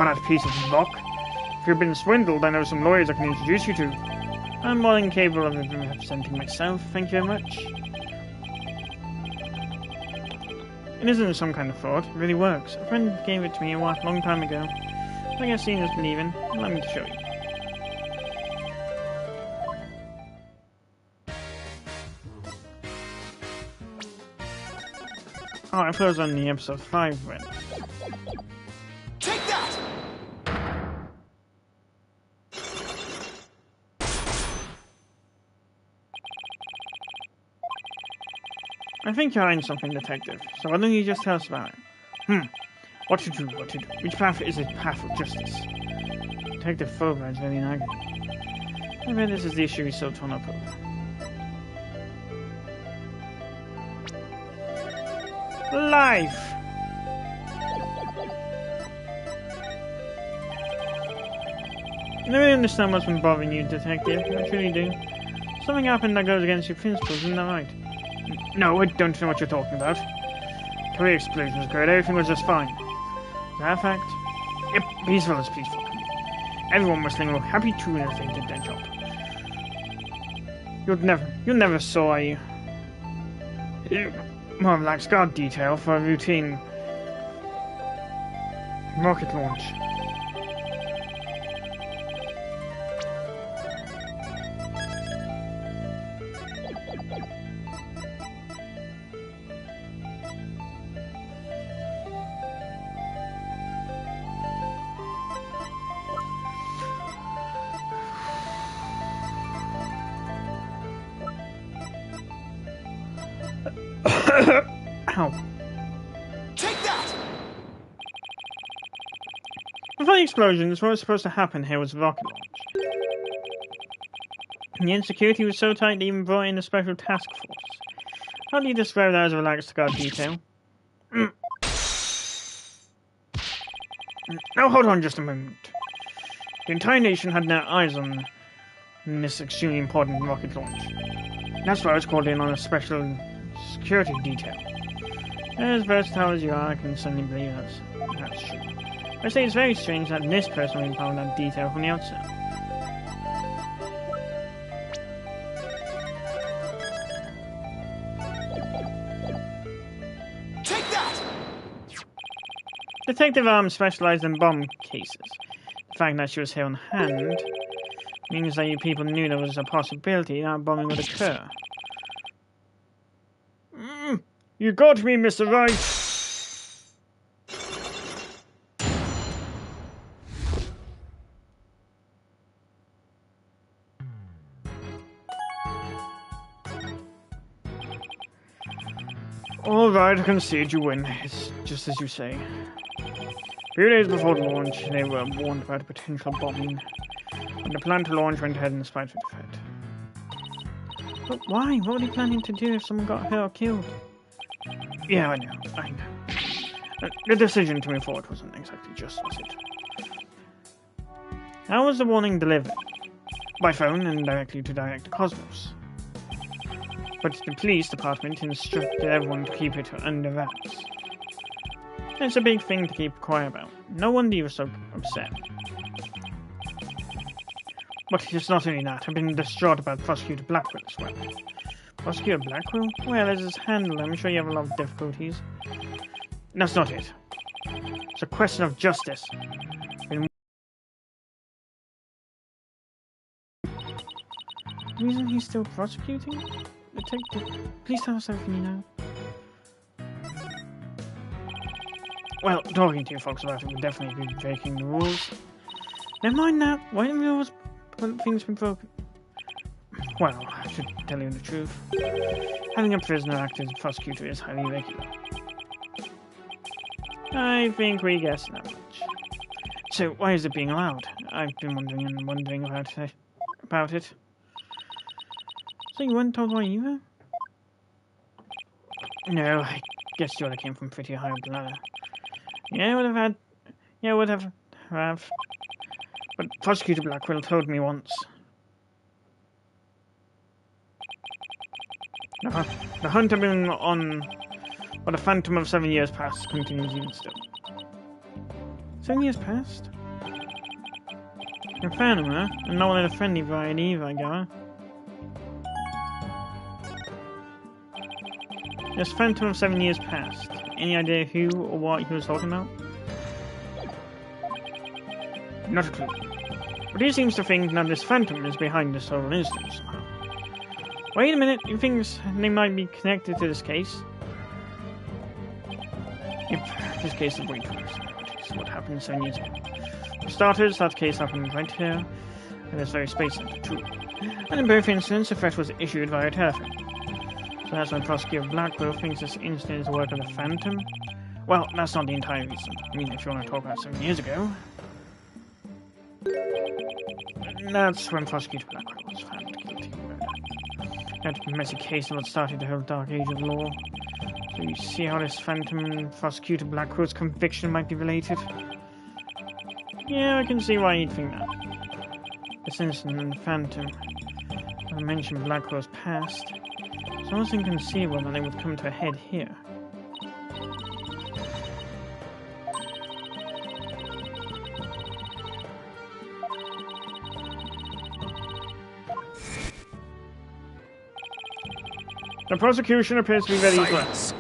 that piece of rock? If you've been swindled, I know some lawyers I can introduce you to. I'm more than capable of representing myself, thank you very much. It isn't some kind of fraud, it really works. A friend gave it to me a long time ago. I guess seeing is believing. Allow me to show you. Oh, I thought it was on the episode 5 then. Take that! I think you're hiding something, Detective, so why don't you just tell us about it? What to do? Which path is the path of justice? Detective Fovra is very in agony. I bet this is the issue he's so torn up over. Life! I really understand what's been bothering you, Detective. I truly do. Something happened that goes against your principles, isn't that right? No, I don't know what you're talking about. Career explosion was great, everything was just fine. Is that a fact? Yep, peaceful as peaceful. Everyone whistling were happy too as they did their job. You never saw a more relaxed guard detail for a routine rocket launch. Ow. Take that! Before the explosions, what was supposed to happen here was a rocket launch. And the insecurity was so tight they even brought in a special task force. How do you describe that as a relaxed guard detail? Now hold on just a moment. The entire nation had their eyes on this extremely important rocket launch. That's why I was called in on a special security detail. As versatile as you are, I can certainly believe that's true. I say it's very strange that this person would empower that detail from the outset. Take that! Detective Arms specialized in bomb cases. The fact that she was here on hand means that you people knew there was a possibility that bombing would occur. You got me, Mr. Wright! Alright, I concede you win. It's just as you say. A few days before the launch, they were warned about a potential bombing, and the plan to launch went ahead in spite of the threat. But why? What were they planning to do if someone got hurt or killed? Yeah, I know. The decision to move forward wasn't exactly just, was it? How was the warning delivered? By phone and directly to Director Cosmos. But the police department instructed everyone to keep it under wraps. It's a big thing to keep quiet about. No wonder you were so upset. But it's not only that. I've been distraught about Prosecutor Blackwell as well. Prosecutor Blackwell? Well, as his handler, I'm sure you have a lot of difficulties. That's not it. It's a question of justice. Isn't he still prosecuting? Detective, please tell us everything you know. Well, talking to you folks about it would definitely be breaking the rules. Never mind that. Why didn't we always put things been broken? Well, I should tell you the truth. Having a prisoner act as a prosecutor is highly irregular. I think we guessed that much. So, why is it being allowed? I've been wondering about it. So you weren't told why either? No, I guess you would have came from pretty high up the ladder. Yeah, would have. But Prosecutor Blackwell told me once. The hunt I've been on for the Phantom of 7 years past continues even still. 7 years past? You're a Phantom, huh? And not one of the friendly variety either, I gather. This Phantom of 7 years past. Any idea who or what he was talking about? Not a clue. But he seems to think that this Phantom is behind this whole incident somehow. Wait a minute, he thinks they might be connected to this case? Yep, this case is way too recent. It's what happened 7 years ago. For starters, that case happened right here, in this very space center too. And in both incidents, a threat was issued via telephone. So that's when Prosecutor Blackwell thinks this incident is the work of the Phantom. Well, that's not the entire reason. I mean, if you want to talk about 7 years ago. That's when Prosecutor Blackwell was found guilty of murder. That messy case that started the whole dark age of law. So you see how this Phantom and Prosecutor Blackwell's conviction might be related? Yeah, I can see why you'd think that. This incident and the Phantom, I mentioned Blackwell's past. It's almost inconceivable that they would come to a head here. The prosecution appears to be ready for us.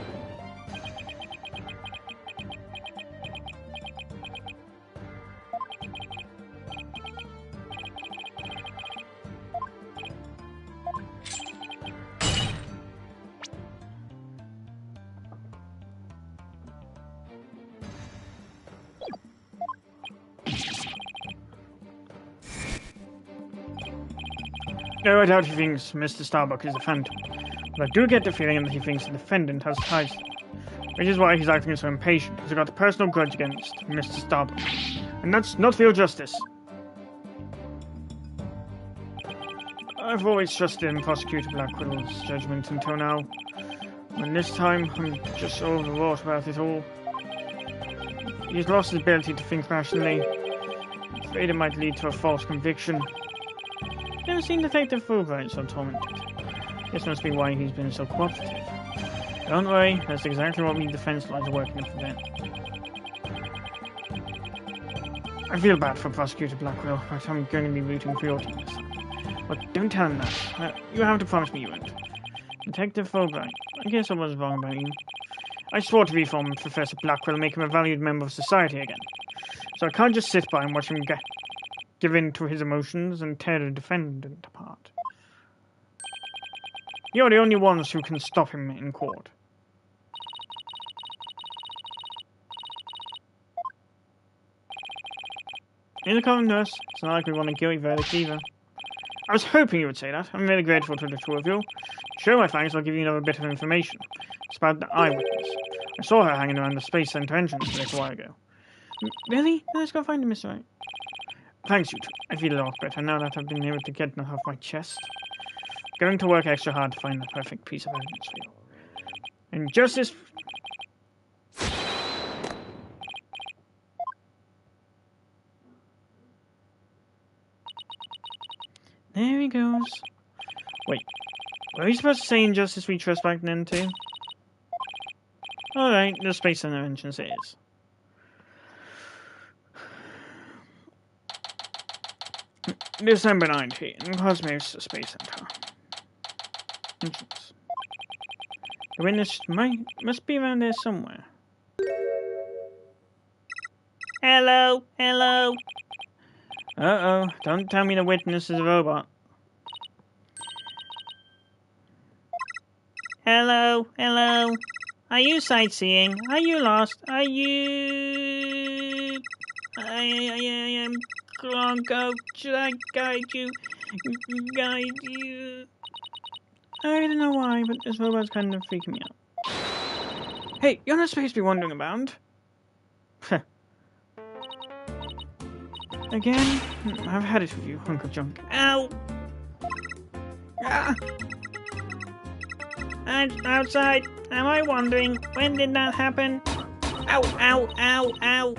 No, I doubt he thinks Mr. Starbuck is the Phantom. But I do get the feeling that he thinks the defendant has ties to him. Which is why he's acting so impatient. He's got a personal grudge against Mr. Starbuck. And that's not for your justice. I've always trusted in Prosecutor Blackwell's judgment until now. And this time, I'm just so overwrought about it all. He's lost his ability to think rationally. I'm afraid it might lead to a false conviction. Never seen Detective Fulbright so tormented. This must be why he's been so cooperative. Don't worry, that's exactly what we defense lawyers are working to prevent. I feel bad for Prosecutor Blackwell, but I'm going to be rooting for your team this time. But don't tell him that. You have to promise me you won't. Detective Fulbright, I guess I was wrong about you. I swore to reform Professor Blackwell and make him a valued member of society again. So I can't just sit by and watch him give in to his emotions and tear the defendant apart. You're the only ones who can stop him in court. In the common nurse, it's not like we want a guilty verdict either. I was hoping you would say that. I'm really grateful to the two of you. To show my thanks, I'll give you another bit of information. This about the eyewitness. I saw her hanging around the Space Center entrance a little while ago. Really? Let's go find her, Mr. Wright. Thanks, you two. I feel a lot better now that I've been able to get enough off my chest. Going to work extra hard to find the perfect piece of evidence for you. And justice... There he goes. Wait, were you supposed to say injustice we trust back then too? Alright, the Space Center entrance it is. December 19, Cosmos Space Center. Entrance. The witness must be around there somewhere. Hello, hello. Uh-oh, don't tell me the witness is a robot. Hello, hello. Are you sightseeing? Are you lost? Are you... I am Clonko. Should I guide you? Guide you? I don't know why, but this robot's kind of freaking me out. Hey, you're not supposed to be wandering around. Again? I've had it with you, hunk of junk. Ow! Ah! Outside. Am I wandering? When did that happen? Ow, ow, ow, ow.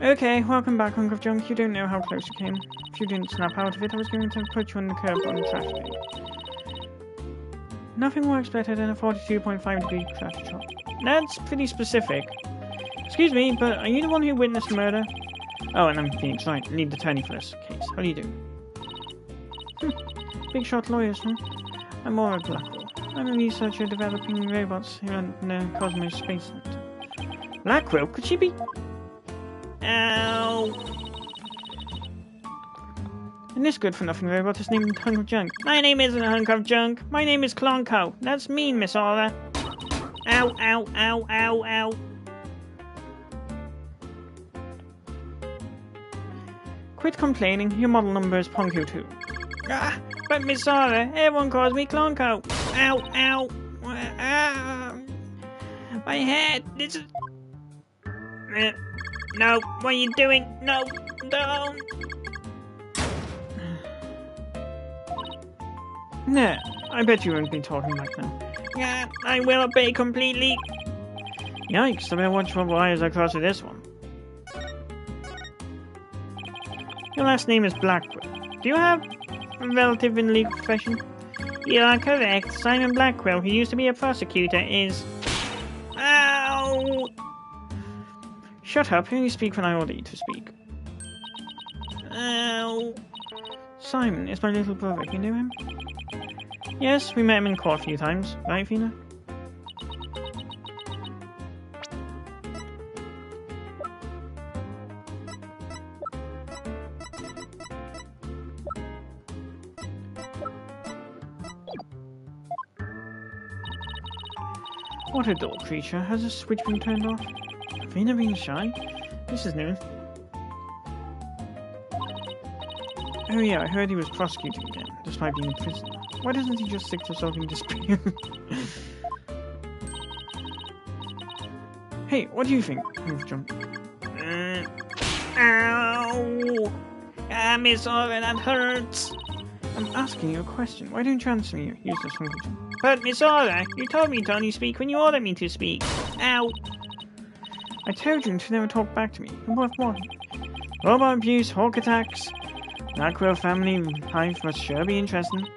Okay, welcome back, hunk of junk. You don't know how close you came. If you didn't snap out of it, I was going to put you on the curb on Saturday. Nothing works better than a 42.5-degree traffic chop. That's pretty specific. Excuse me, but are you the one who witnessed the murder? Oh, and I'm Phoenix, right. Need the attorney for this case. How do you do? Big shot lawyers, huh? I'm more of Blackwell. I'm a researcher developing robots here at the Cosmos Space Center. Blackwell? Could she be... Ow! And this good-for-nothing robot is named Hunk of Junk. My name isn't a hunk of junk. My name is Clonko. That's mean, Miss Aura. Ow, ow, ow, ow, ow. Quit complaining. Your model number is Ponko 2. Ah, but Miss Aura, everyone calls me Clonko. Ow, ow. Ah, my head. This is... No, what are you doing? No, don't. Nah, I bet you won't be talking back now. Yeah, I will obey completely. Yikes, I better watch what wires I cross with this one. Your last name is Blackwell. Do you have a relative in legal profession? You are correct. Simon Blackwell, who used to be a prosecutor, is... Ow! Shut up, only speak when I order you to speak. Ow! Simon is my little brother, you know him? Yes, we met him in court a few times, right, Fina? What a dull creature. Has the switch been turned off? Fina being shy? This is new. Oh yeah, I heard he was prosecuting again, despite being in prison. Why doesn't he just stick to solving disputes? Hey, what do you think? Move jump. Ow! Ah, Miss Aura, that hurts! I'm asking you a question. Why don't you answer me, useless funky? But Miss Aura, you told me to only speak when you ordered me to speak. Ow! I told you to never talk back to me. What? Robot abuse, hawk attacks. Blackwell family life must sure be interesting.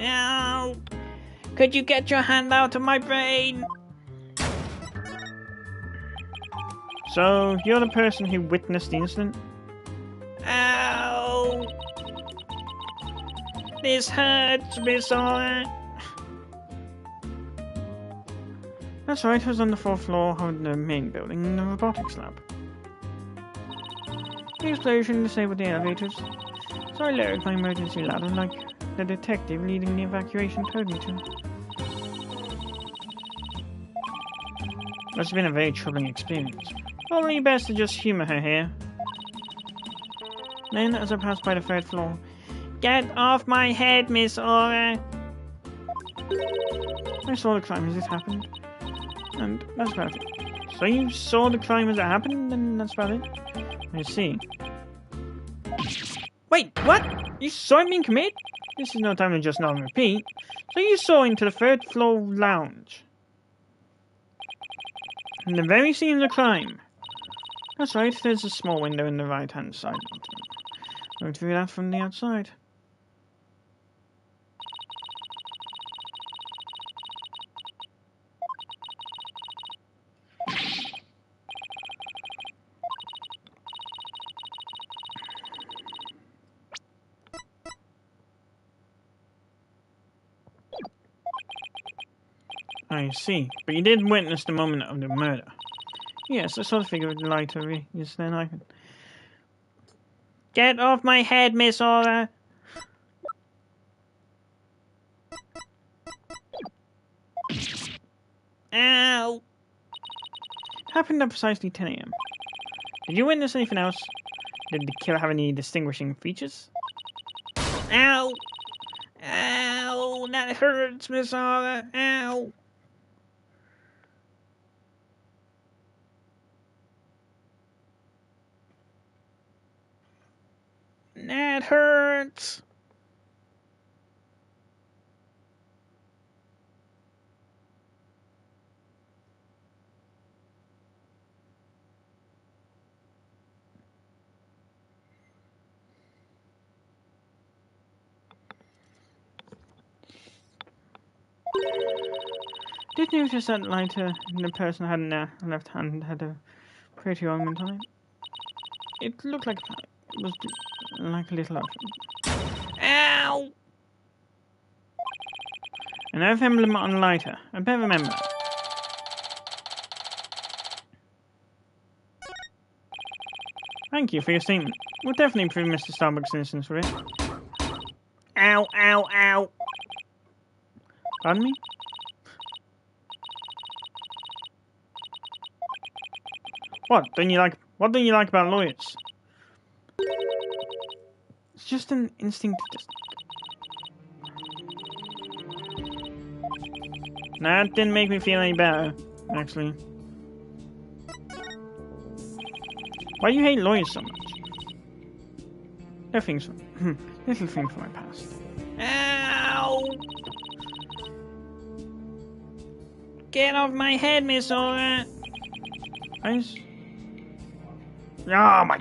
Ow! Could you get your hand out of my brain? So, you're the person who witnessed the incident? Ow! This hurts, Miss Aura. That's right, I was on the 4th floor of the main building in the robotics lab. The explosion disabled the elevators, so I lowered my emergency ladder like the detective leading the evacuation told me to. Must have been a very troubling experience. Probably best to just humor her here. Then, as I passed by the third floor, "Get off my head, Miss Aura!" I saw the crime as it happened, and that's about it. So you saw the crime as it happened, and that's about it? I see. Wait, what? You saw it being committed? This is no time to just nod and repeat. So you saw into the third floor lounge? In the very scene of the crime? That's right, there's a small window in the right-hand side. Look through that from the outside. I see. But you did witness the moment of the murder. Yes, I saw the figure with the lighter. Yes, then I can... Get off my head, Miss Aura! Ow! It happened at precisely 10 a.m. Did you witness anything else? Did the killer have any distinguishing features? Ow! Ow! That hurts, Miss Aura! Ow! That hurts! Did you notice that lighter the person had in their left hand had a pretty ornament on it? It looked like it was like a little ocean. Ow! An earth emblem on a lighter. I better remember that. Thank you for your statement. We'll definitely prove Mr. Starbuck's innocence for it. Ow, ow, ow. Pardon me? What don't you like about lawyers? It's just an instinct to just... That didn't make me feel any better, actually. Why do you hate lawyers so much? Little things from my past. Ow! Get off my head, Miss Aura! Oh my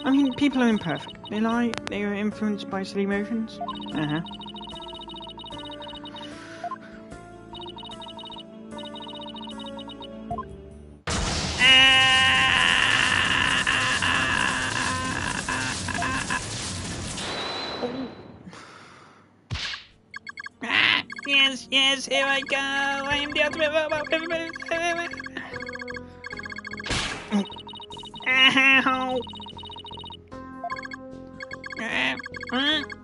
I mean, people are imperfect. They lie, they are influenced by silly emotions. Uh-huh. Yes, yes, here I go. I am the ultimate robot. Ow.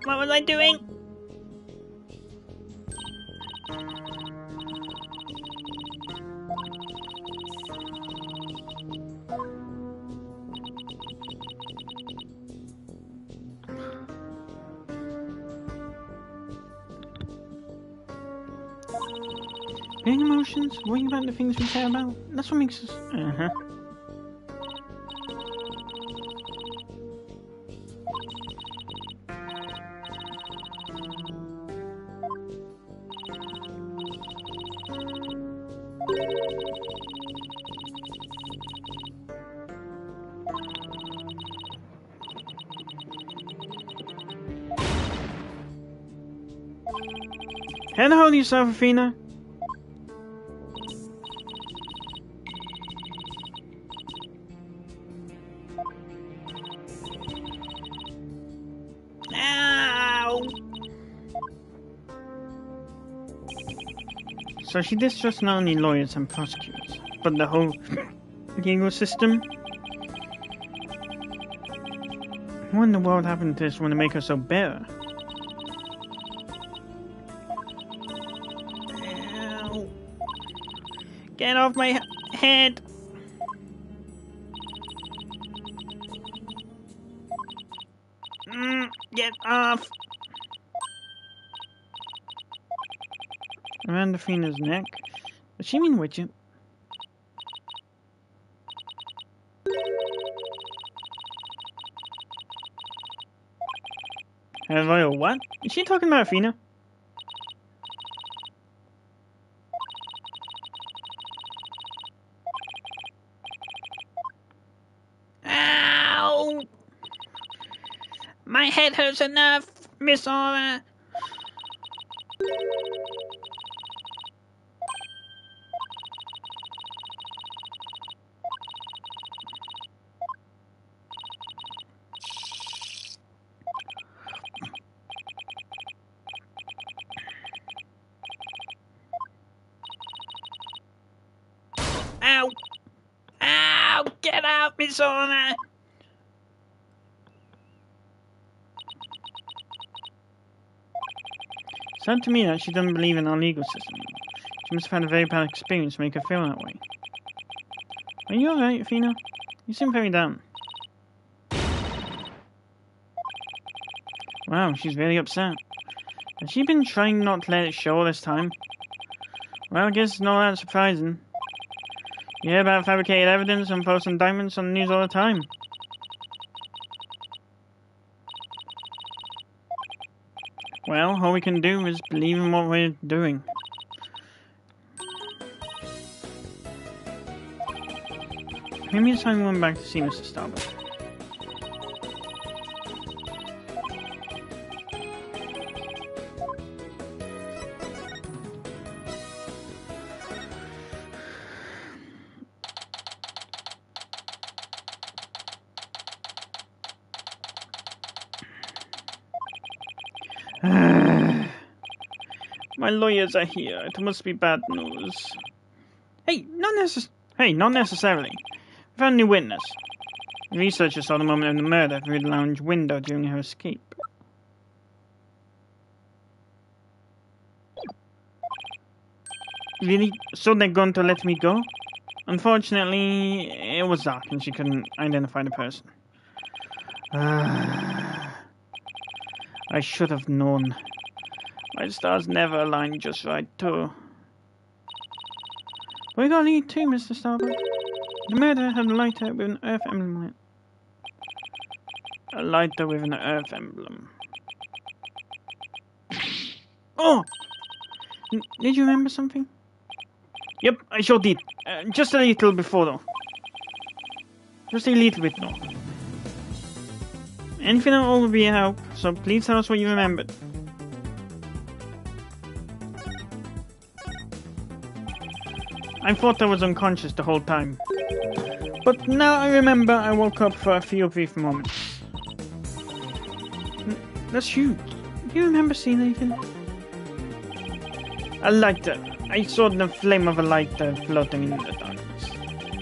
What was I doing? Feeling emotions, worrying about the things we care about, that's what makes us... Uh-huh. Handhold yourself, Athena. Ow. So she distrusts not only lawyers and prosecutors, but the whole legal system. What in the world happened to this one to make her so bitter? Ow. Get off my head. Get off. Around Athena's neck. Does she mean widget? Royal what? Is she talking about Athena? Ow. My head hurts enough, Miss Aura. Ow! Ow! Get out, Miss Aura! Sad to me that she doesn't believe in our legal system. She must have had a very bad experience to make her feel that way. Are you alright, Athena? You seem very down. Wow, she's really upset. Has she been trying not to let it show all this time? Well, I guess it's not that surprising. You hear about fabricated evidence and false indictments on the news all the time. Well, all we can do is believe in what we're doing. Maybe it's time we went back to see Mr. Starbuck. My lawyers are here. It must be bad news. Hey, not necessarily. We found a new witness. The researcher saw the moment of the murder through the lounge window during her escape. Really? So they're going to let me go? Unfortunately, it was dark and she couldn't identify the person. I should have known. My stars never align just right, too. Where we got to lead to, Mr. Starbuck? The murderer had a lighter with an Earth emblem on it. A lighter with an Earth emblem. Oh! Did you remember something? Yep, I sure did. Just a little before, though. Just a little bit, though. Anything at all will be a help, so please tell us what you remembered. I thought I was unconscious the whole time. But now I remember I woke up for a few brief moments. That's huge. Do you remember seeing anything? A lighter. I saw the flame of a lighter floating in the darkness.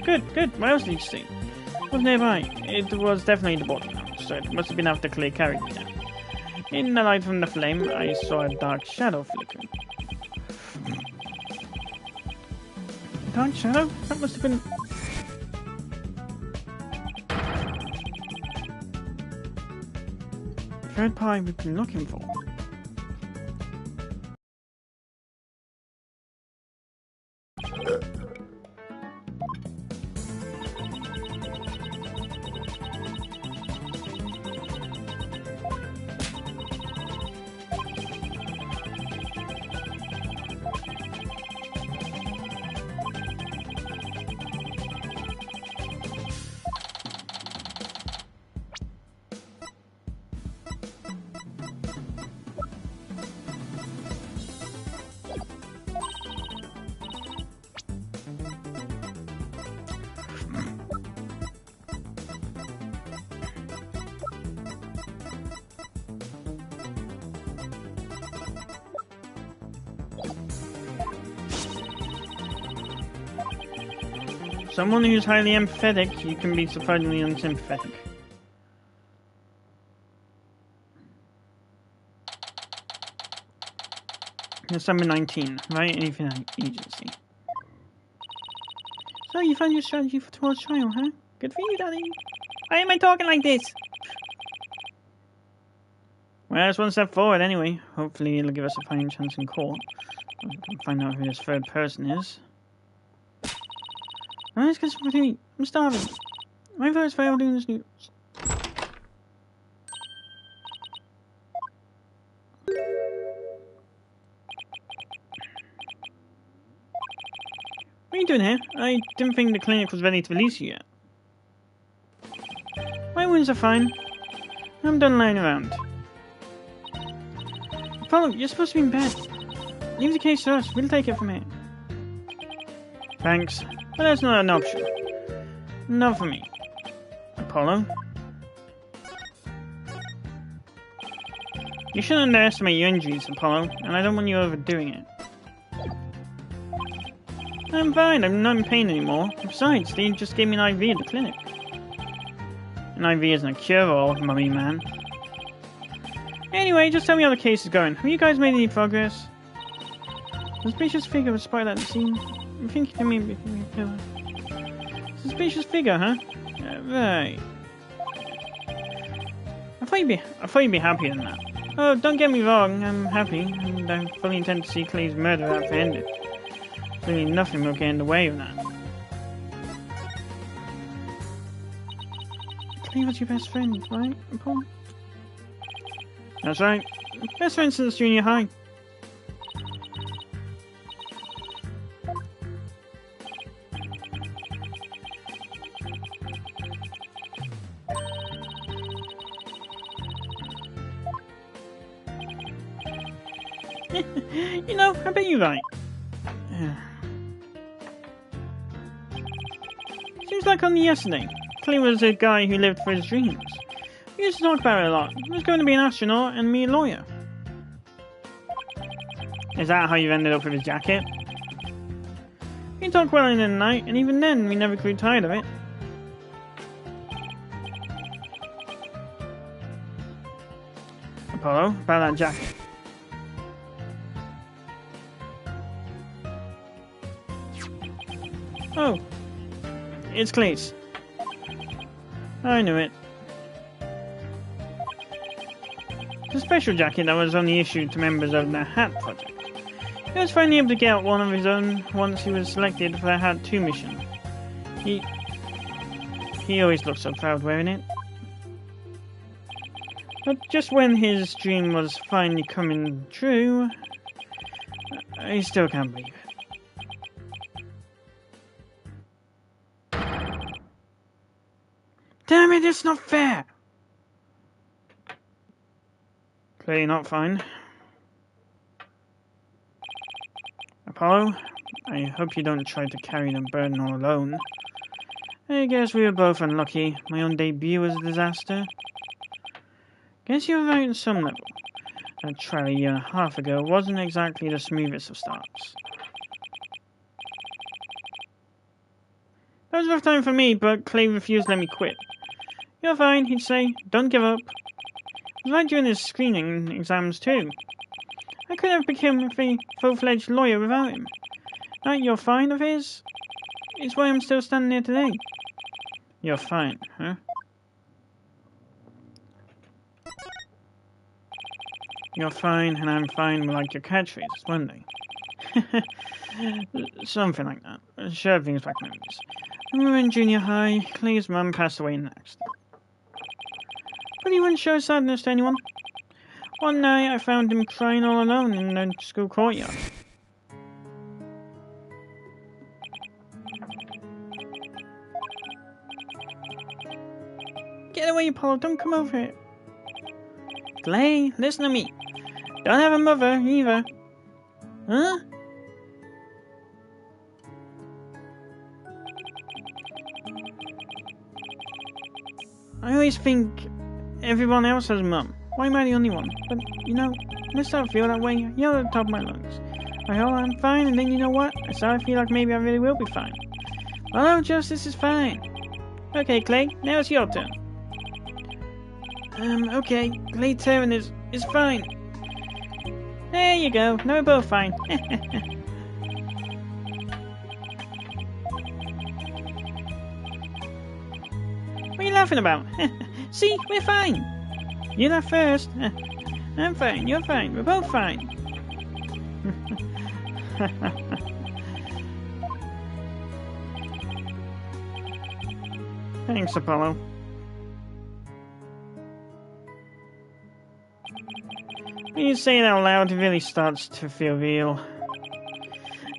Good. What else did you see? It was nearby. It was definitely the boarding house, so it must have been after Clay carried me there. In the light from the flame, I saw a dark shadow flickering. Dark shadow? That must have been... third party we've been looking for. Someone who's highly empathetic, you can be surprisingly unsympathetic. December 19, right? Anything agency. So you found your strategy for tomorrow's trial, huh? Good for you, Daddy. Why am I talking like this? Well, it's one step forward anyway. Hopefully it'll give us a fighting chance in court. We can find out who this third person is. Let's get something to eat. I'm starving. My first failed doing this news. What are you doing here? I didn't think the clinic was ready to release you yet. My wounds are fine. I'm done lying around. Apollo, you're supposed to be in bed. Leave the case to us. We'll take it from here. Thanks. But that's not an option. Not for me. Apollo? You shouldn't underestimate your injuries, Apollo, and I don't want you overdoing it. I'm fine, I'm not in pain anymore. Besides, they just gave me an IV at the clinic. An IV isn't a cure-all, mummy man. Anyway, just tell me how the case is going. Have you guys made any progress? Suspicious figure was spotted at the scene. I think you can maybe kill her. Suspicious figure, huh? Right. I thought you'd be happier than that. Oh, don't get me wrong, I'm happy, and I fully intend to see Clay's murder apprehended. Clearly nothing will get in the way of that. Clay was your best friend, right, Paul? That's right. Best friend since junior high. You know, I bet you're right. Seems like only yesterday, Clay was a guy who lived for his dreams. We used to talk about it a lot. He was going to be an astronaut and me a lawyer. Is that how you ended up with his jacket? We talked well in the night, and even then, we never grew tired of it. Apollo, about that jacket. Oh, it's Clay's. I knew it. It's a special jacket that was only issued to members of the Hat Project. He was finally able to get one of his own once he was selected for the Hat 2 mission. He always looked so proud wearing it. But just when his dream was finally coming true, I still can't believe it. Damn it, it's not fair! Clearly not fine. Apollo, I hope you don't try to carry the burden all alone. I guess we were both unlucky. My own debut was a disaster. Guess you were right on some level. That trial a year and a half ago wasn't exactly the smoothest of starts. That was a rough time for me, but Clay refused to let me quit. You're fine, he'd say. Don't give up. I was right during his screening exams too. I could have become a full-fledged lawyer without him. That you're fine of his is why I'm still standing here today. You're fine, huh? You're fine, and I'm fine, like your catchphrases, weren't they? Something like that. Sure brings back memories. When we were in junior high, Clay's mum passed away in an accident. But he wouldn't show sadness to anyone. One night, I found him crying all alone in the school courtyard. Get away, Paul. Don't come over here. Clay, listen to me. Don't have a mother, either. Huh? I always think everyone else has a mum. Why am I the only one? But, you know, I start to feel that way. Yell at the top of my lungs. I hope I'm fine, and then you know what? I start to feel like maybe I really will be fine. Oh, Justice is fine. Okay, Clay, now it's your turn. Okay, Clay Terran is fine. There you go, now we're both fine. What are you laughing about? See, we're fine. You laugh first. I'm fine, you're fine, we're both fine. Thanks, Apollo. When you say it out loud, it really starts to feel real.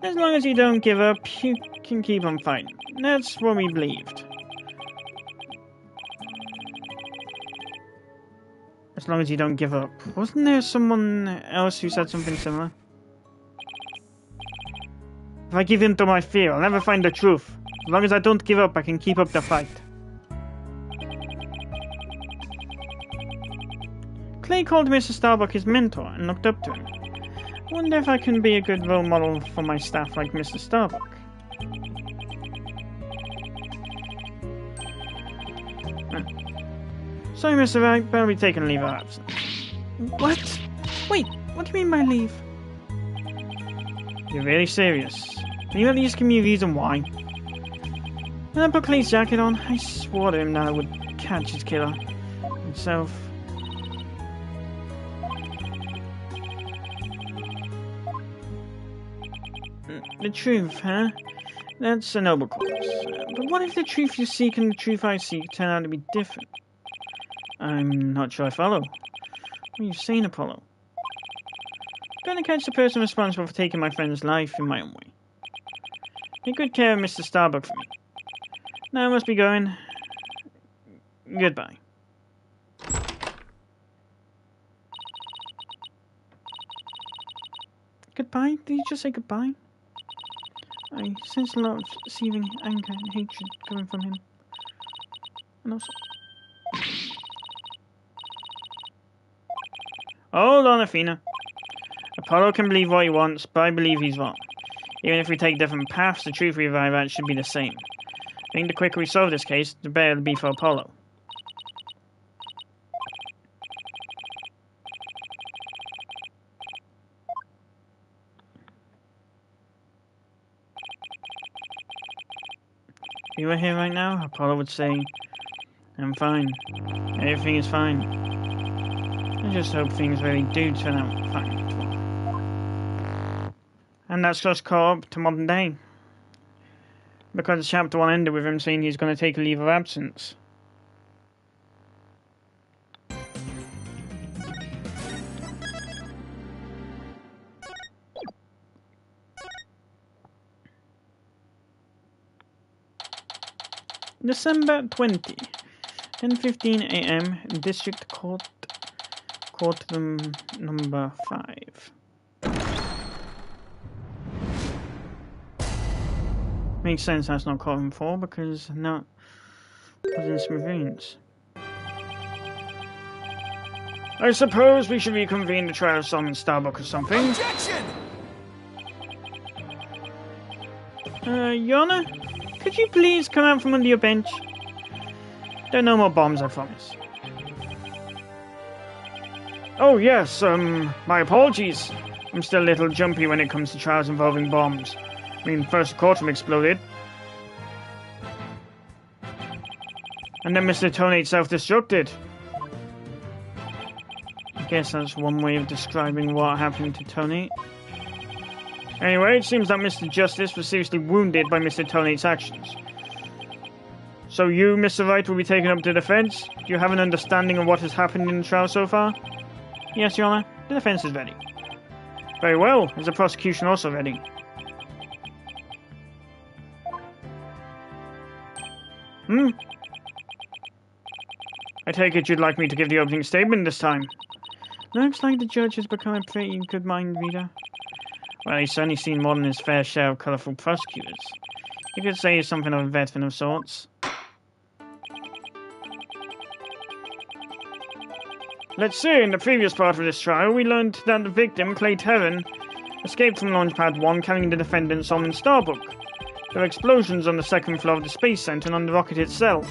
As long as you don't give up, you can keep on fighting. That's what we believed. As long as you don't give up. Wasn't there someone else who said something similar? If I give in to my fear, I'll never find the truth. As long as I don't give up, I can keep up the fight. Clay called Mr. Starbuck his mentor and looked up to him. I wonder if I can be a good role model for my staff like Mr. Starbuck. Sorry, Mr. Wright, but I'll be taking leave of absence. What? Wait, what do you mean by leave? You're really serious. Can you at least give me a reason why? When I put Clay's jacket on, I swore to him that I would catch his killer. Himself. The truth, huh? That's a noble cause. But what if the truth you seek and the truth I seek turn out to be different? I'm not sure I follow. What are you saying, Apollo? I'm going to catch the person responsible for taking my friend's life in my own way. Take good care of Mr. Starbuck for me. Now I must be going. Goodbye. Goodbye? Did you just say goodbye? I sense a lot of seething anger and hatred coming from him. And also... Hold on, Athena. Apollo can believe what he wants, but I believe he's wrong. Even if we take different paths, the truth we arrive at should be the same. I think the quicker we solve this case, the better it'll be for Apollo. If you were here right now, Apollo would say, I'm fine. Everything is fine. I just hope things really do turn out fine. And that's just caught up to modern day. Because chapter 1 ended with him saying he's going to take a leave of absence. December 20, 10:15 a.m. District Court, Courtroom number 5. Makes sense that's not courtroom 4 because that was in Smithereens. I suppose we should reconvene the trial of Solomon Starbuck or something. Objection! Your Honor, could you please come out from under your bench? There are no more bombs, I promise. Oh yes, my apologies. I'm still a little jumpy when it comes to trials involving bombs. I mean, first the courtroom exploded. And then Mr. Tonate self-destructed. I guess that's one way of describing what happened to Tonate. Anyway, it seems that Mr. Justice was seriously wounded by Mr. Tonate's actions. So you, Mr. Wright, will be taken up to defense? Do you have an understanding of what has happened in the trial so far? Yes, Your Honor. The defense is ready. Very well. Is the prosecution also ready? I take it you'd like me to give the opening statement this time. Looks like the judge has become a pretty good mind reader. Well, he's certainly seen more than his fair share of colourful prosecutors. You could say he's something of a veteran of sorts. Let's see, in the previous part of this trial, we learned that the victim, Clay Terran, escaped from Launchpad 1 carrying the defendant Solomon Starbuck. There were explosions on the second floor of the Space Center and on the rocket itself.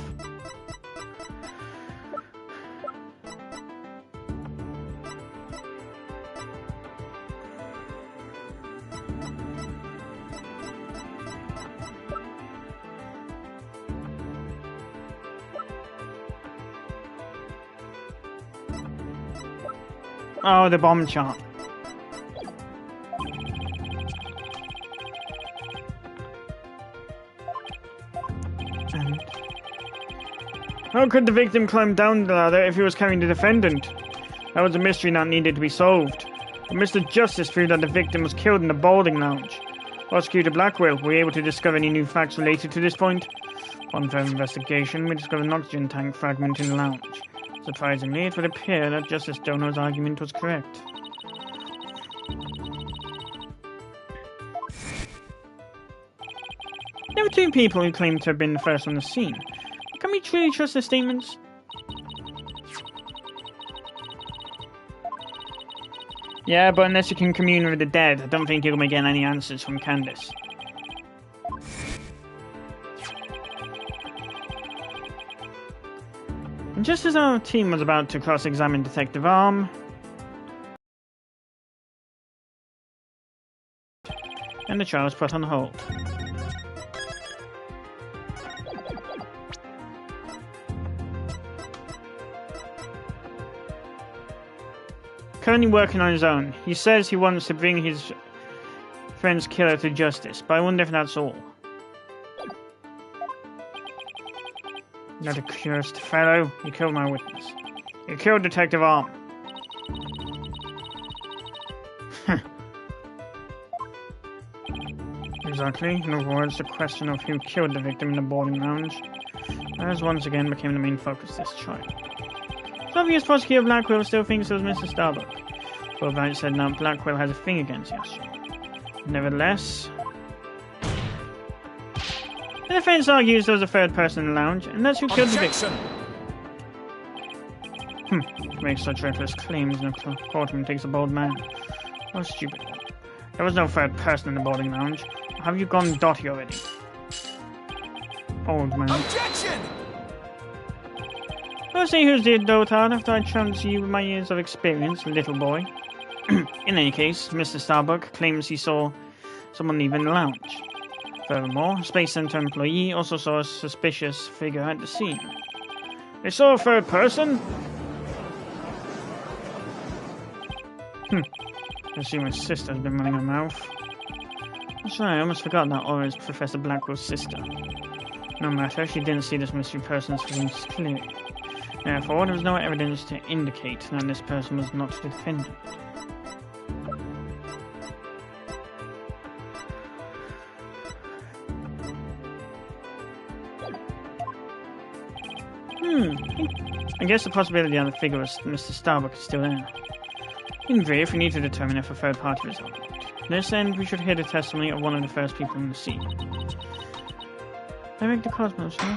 Oh, the bomb chart. And how could the victim climb down the ladder if he was carrying the defendant? That was a mystery that needed to be solved. But Mr. Justice proved that the victim was killed in the boarding lounge. Prosecutor Blackwell, were you able to discover any new facts related to this point? Upon further investigation, we discovered an oxygen tank fragment in the lounge. Surprisingly, it would appear that Justice Dono's argument was correct. There were 2 people who claimed to have been the first on the scene. Can we truly trust their statements? Yeah, but unless you can commune with the dead, I don't think you'll be getting any answers from Candace. And just as our team was about to cross-examine Detective Arm, and the trial was put on hold. Currently working on his own, he says he wants to bring his friend's killer to justice, but I wonder if that's all. That accursed fellow, he killed my witness. He killed Detective Arm. Exactly. In other words, the question of who killed the victim in the boarding lounge, as once again became the main focus of this trial. It's obvious Prosecutor Blackwell still thinks it was Mr. Starbuck. But Wright said now Blackwell has a thing against Yasuo. Nevertheless, the defense argues there was a third person in the lounge, and that's who killed the victim. To make such reckless claims in a courtroom takes a bold man. What a stupid one. There was no third person in the boarding lounge. Have you gone dotty already? Old man. Objection! I'll see who's the dotard after I challenge you with my years of experience, little boy. In any case, Mr. Starbuck claims he saw someone leaving the lounge. Furthermore, a Space Center employee also saw a suspicious figure at the scene. They saw a third person? I see my sister's been running her mouth. That's right, I almost forgot that Aura is Professor Blackwell's sister. No matter, she didn't see this mystery person's feelings clearly. Therefore, there was no evidence to indicate that this person was not the defendant. I guess the possibility that the figure of Mr. Starbuck is still there. In brief, we need to determine if a third party was involved. To this end, we should hear the testimony of one of the first people in the scene. Director Cosmos, huh?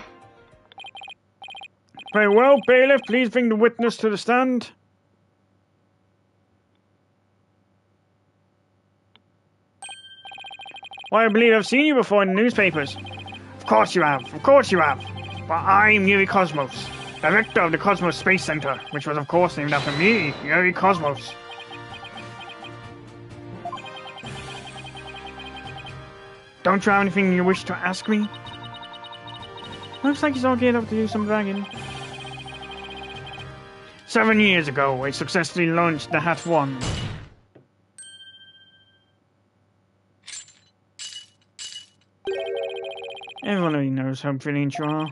Very well, bailiff, please bring the witness to the stand. Why, I believe I've seen you before in the newspapers. Of course you have, But I'm Yuri Cosmos, director of the Cosmos Space Center, which was of course named after me, Yuri Cosmos. Don't you have anything you wish to ask me? Looks like he's all geared up to do some bragging. 7 years ago, I successfully launched the Hat 1. Everyone already knows how brilliant you are.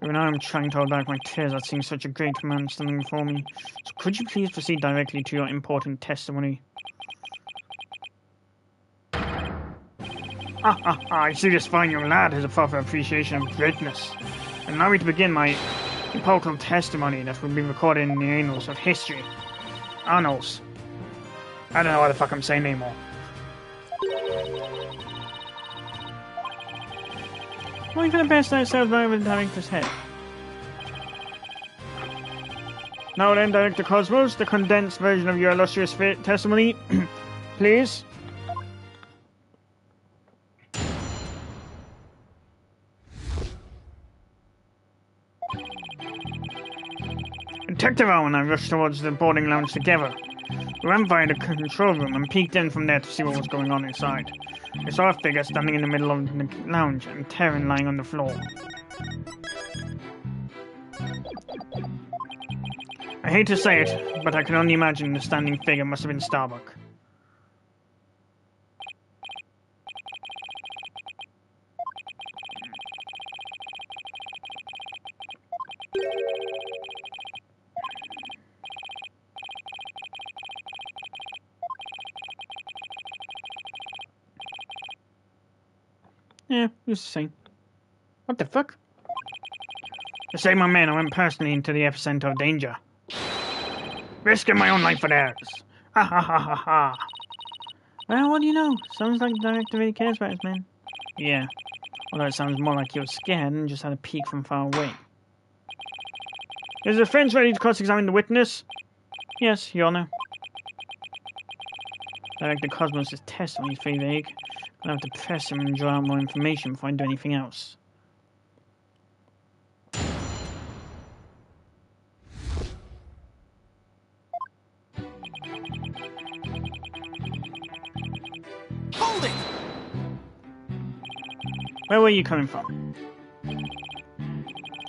Even I'm trying to hold back my tears at seeing such a great man standing before me. So could you please proceed directly to your important testimony? I see this fine young lad has a proper appreciation of greatness. And allow me to begin my epochal testimony that will be recorded in the annals of history. Annals. I don't know what the fuck I'm saying anymore. Well, you could have passed that sounds right over the director's head. Now then, Director Cosmos, the condensed version of your illustrious testimony, please. Detective Owen and I rushed towards the boarding lounge together. We ran via the control room and peeked in from there to see what was going on inside. I saw a figure standing in the middle of the lounge and Terran lying on the floor. I hate to say it, but I can only imagine the standing figure must have been Starbuck. Yeah, just the same. What the fuck? To save my men, I went personally into the epicenter of danger. Risking my own life for theirs. Ha ha ha ha ha. Well, what do you know? Sounds like the director really cares about his men. Yeah. Although it sounds more like he was scared and just had a peek from far away. Is the defense ready to cross-examine the witness? Yes, Your Honor. Director Cosmos' testimony is very vague. I'll have to press him and draw out more information before I do anything else. Hold it! Where were you coming from?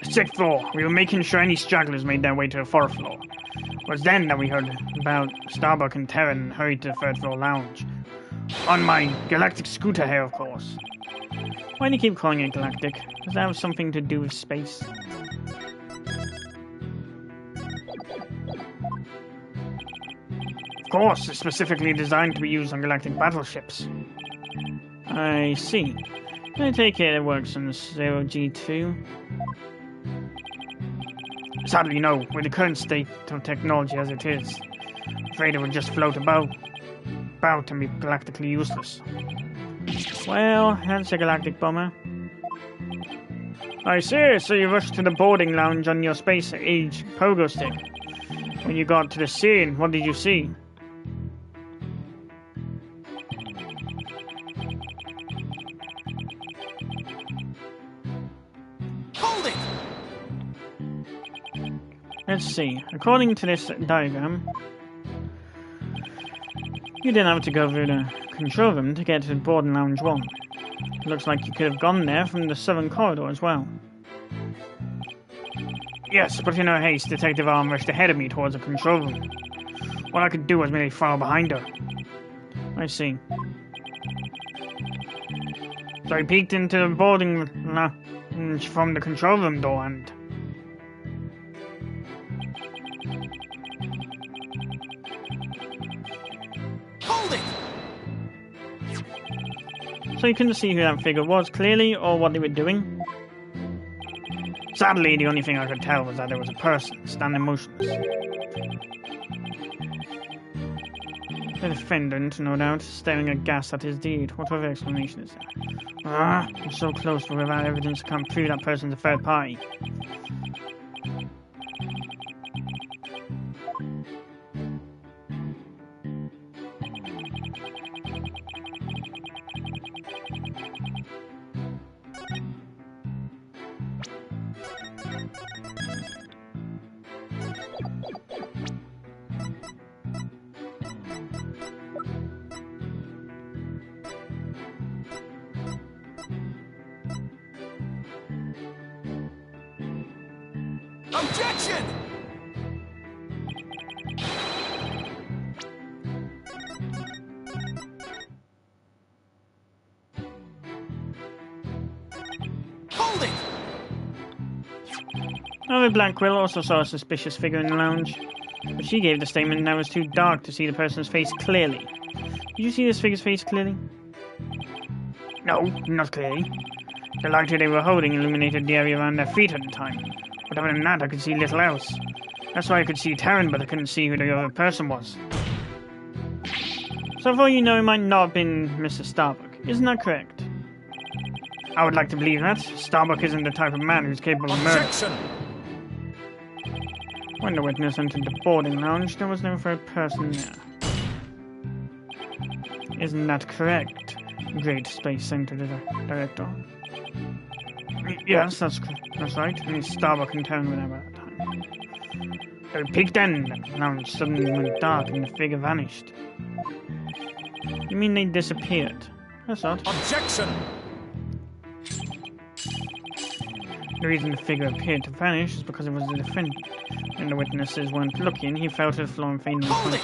6th floor. We were making sure any stragglers made their way to the 4th floor. It was then that we heard about Starbuck and Terran and hurried to the 3rd floor lounge. On my galactic scooter here, of course. Why do you keep calling it galactic? Does that have something to do with space? Of course, it's specifically designed to be used on galactic battleships. I see. I take it works on 0G2? Sadly, no. With the current state of technology as it is, I'm afraid it would just float about and be galactically useless. Well, that's a galactic bummer. I see, so you rushed to the boarding lounge on your space-age pogo stick. When you got to the scene, what did you see? Hold it! Let's see. According to this diagram, you didn't have to go through the control room to get to boarding lounge 1. It looks like you could have gone there from the southern corridor as well. Yes, but in her haste, Detective Arm rushed ahead of me towards the control room. All I could do was merely follow behind her. I see. So I peeked into the boarding lounge from the control room door and... Hold it! So you couldn't see who that figure was clearly, or what they were doing? Sadly, the only thing I could tell was that there was a person standing motionless. The defendant, no doubt, staring aghast at his deed. What other explanation is there? I'm so close, but without evidence to come prove that person's a third party. Objection! Hold it! Another Black Quill also saw a suspicious figure in the lounge, but she gave the statement that it was too dark to see the person's face clearly. Did you see this figure's face clearly? No, not clearly. The lighter they were holding illuminated the area around their feet at the time. But other than that, I could see little else. That's why I could see Taryn, but I couldn't see who the other person was. So far you know it might not have been Mr. Starbuck. Isn't that correct? I would like to believe that. Starbuck isn't the type of man who's capable of murder. Objection! When the witness entered the boarding lounge, there was no third person there. Isn't that correct, Great Space Center Director? Yes, that's right. And Starbuck and Taryn were there at the time. They peeked in, the lounge suddenly went dark and the figure vanished. You mean they disappeared? That's odd. Objection! The reason the figure appeared to vanish is because it was the defendant. When the witnesses weren't looking, he fell to the floor and fainted. Hold it!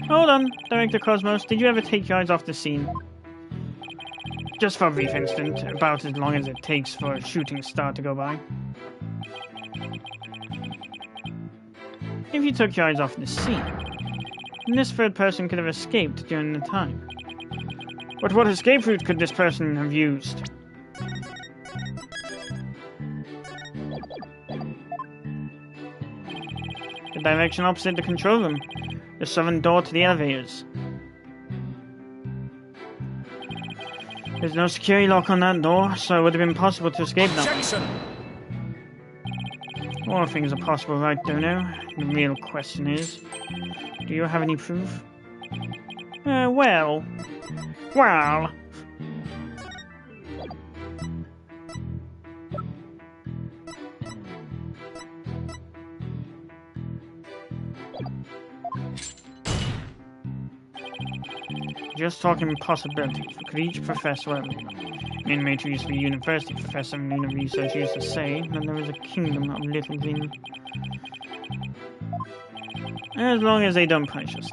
Hold on, Director Cosmos, did you ever take your eyes off the scene? Just for a brief instant, about as long as it takes for a shooting star to go by. If you took your eyes off the scene, then this third person could have escaped during the time. But what escape route could this person have used? The direction opposite the control room. The southern door to the elevators. There's no security lock on that door, so it would have been possible to escape that way. Objection! All things are possible, right, Dono? The real question is, do you have any proof? Well... Just talking possibilities. We could each profess whatever. An inmate who used to be a university professor in lunar research used to say that there is a kingdom of little things. As long as they don't punish us.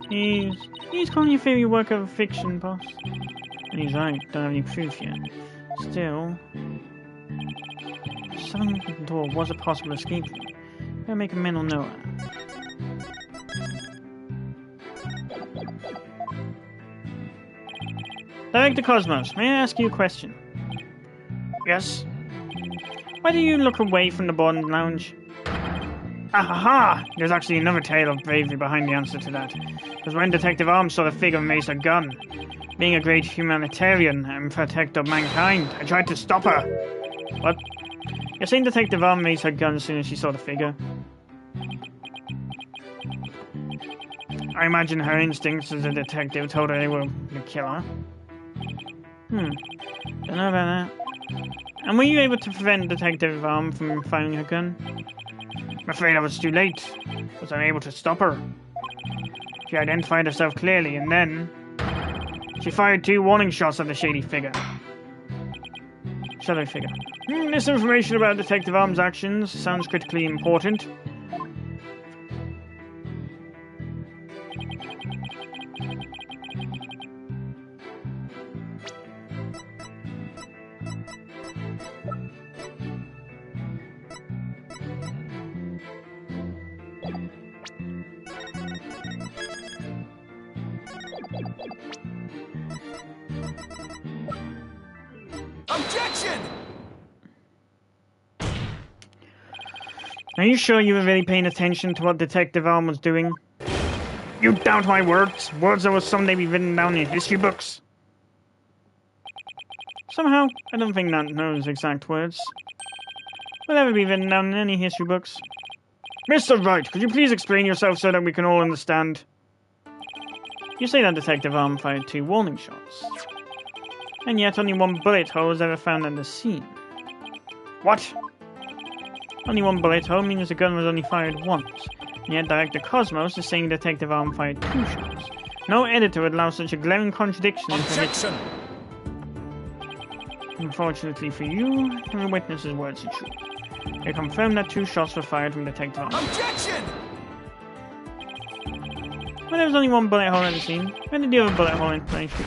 He's calling your theory work of fiction, boss. And he's right, don't have any proof yet. Still, some door was a possible escape route. Better make a mental note of that. Director Cosmos, may I ask you a question? Yes? Why do you look away from the boarding lounge? Ahaha! There's actually another tale of bravery behind the answer to that. Because when Detective Arms saw the figure and raised her gun, being a great humanitarian and protector of mankind, I tried to stop her. What? You're saying Detective Arm raised her gun as soon as she saw the figure? I imagine her instincts as a detective told her they were the killer. Don't know about that. And were you able to prevent Detective Arm from firing her gun? I'm afraid I was too late. I was unable to stop her. She identified herself clearly, and then she fired 2 warning shots at the shady figure. Shadow figure. This information about Detective Arm's actions sounds critically important. Objection! Are you sure you were really paying attention to what Detective Arm was doing? You doubt my words? Words that will someday be written down in history books? Somehow, I don't think that those exact words will ever be written down in any history books. Mr. Wright, could you please explain yourself so that we can all understand? You say that Detective Arm fired 2 warning shots, and yet only 1 bullet hole was ever found at the scene. What? Only 1 bullet hole means the gun was only fired once, and yet Director Cosmos is saying Detective Arm fired 2 shots. No editor would allow such a glaring contradiction into history. Objection! Unfortunately for you, the witness's words are true. They confirm that 2 shots were fired from Detective Arm. Objection! Well, there was only 1 bullet hole at the scene. Where did the other bullet hole information?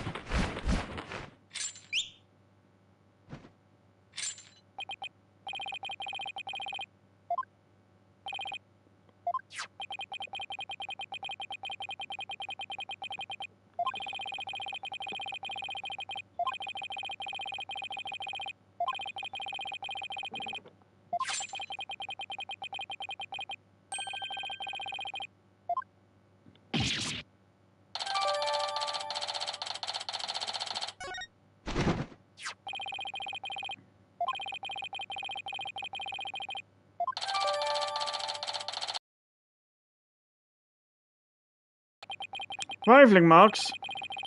Rifling marks?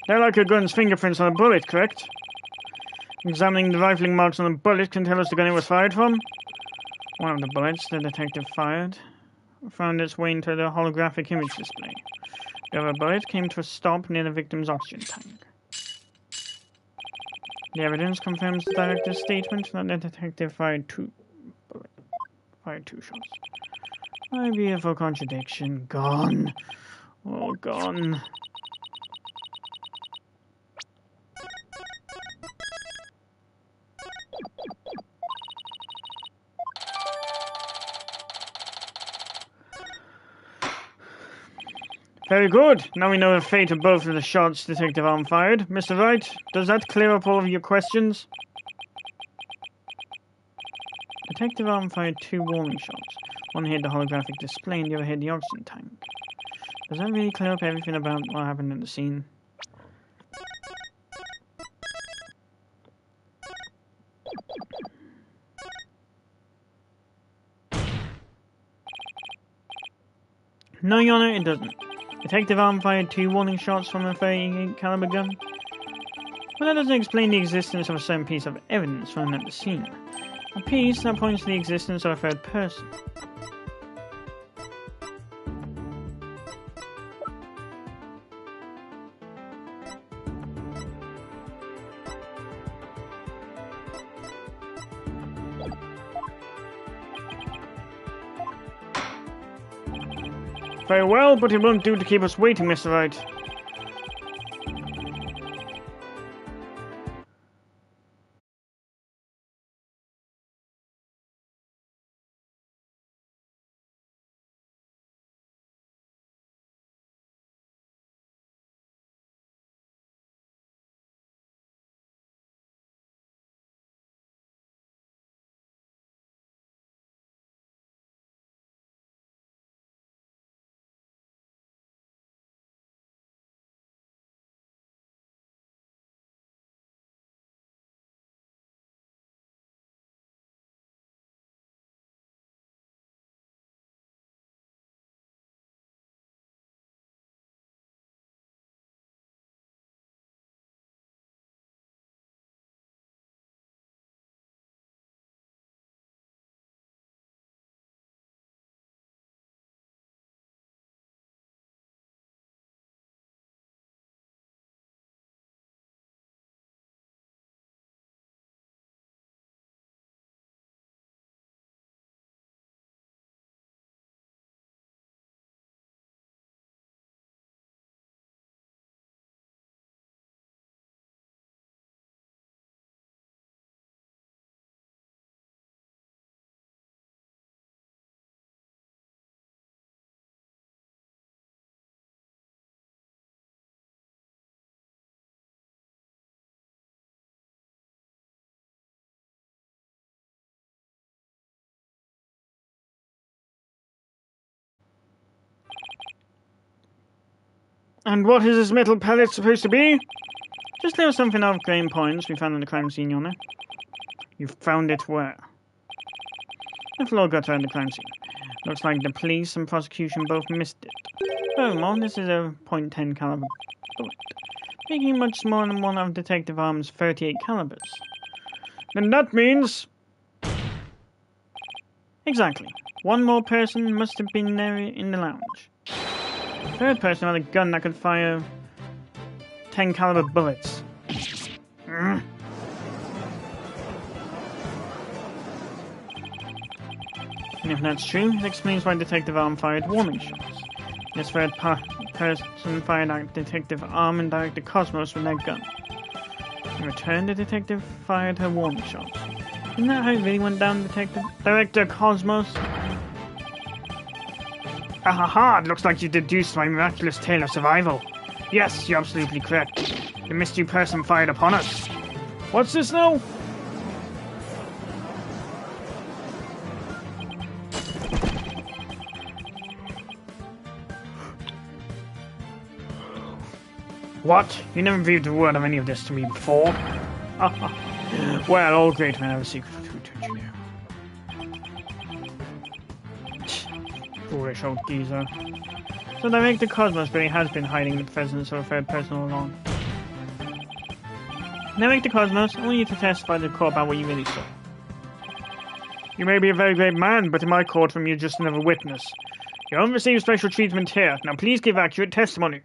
They're like a gun's fingerprints on a bullet, correct? Examining the rifling marks on the bullet can tell us the gun it was fired from. One of the bullets the detective fired found its way into the holographic image display. The other bullet came to a stop near the victim's oxygen tank. The evidence confirms the director's statement that the detective fired 2 shots. My beautiful contradiction. Gone. Oh, gone. Very good. Now we know the fate of both of the shots Detective Arm fired. Mr. Wright, does that clear up all of your questions? Detective Arm fired 2 warning shots. One hit the holographic display and the other hit the oxygen tank. Does that really clear up everything about what happened at the scene? No, Your Honor, it doesn't. Detective Arm fired 2 warning shots from a 38 caliber gun. Well, that doesn't explain the existence of a certain piece of evidence found at the scene. A piece that points to the existence of a third person. Very well, but it won't do to keep us waiting, Mr. Wright. And what is this metal pellet supposed to be? Just little something of grain points we found on the crime scene, Your Honor. You found it where? The floor gutter at the crime scene. Looks like the police and prosecution both missed it. Furthermore, this is a .10 caliber bullet, making much smaller than one of Detective Arm's 38 calibers. Then that means... Exactly. One more person must have been there in the lounge. The third person had a gun that could fire 10 caliber bullets. And if that's true, it explains why Detective Arm fired warning shots. This third person fired at Detective Arm and Director Cosmos with their gun. In return, the detective fired her warning shots. Isn't that how it really went down, Director Cosmos? Ahaha, it looks like you deduced my miraculous tale of survival. Yes, you're absolutely correct. The mystery person fired upon us. What's this now? What? You never breathed a word of any of this to me before? Well, all great men have a secret or two, don't you know? Foolish old geezer. So Director Cosmos really has been hiding the presence of a third person all along. Director Cosmos, I want you to testify to the court about what you really saw. You may be a very great man, but in my courtroom you're just another witness. You don't receive special treatment here. Now please give accurate testimony.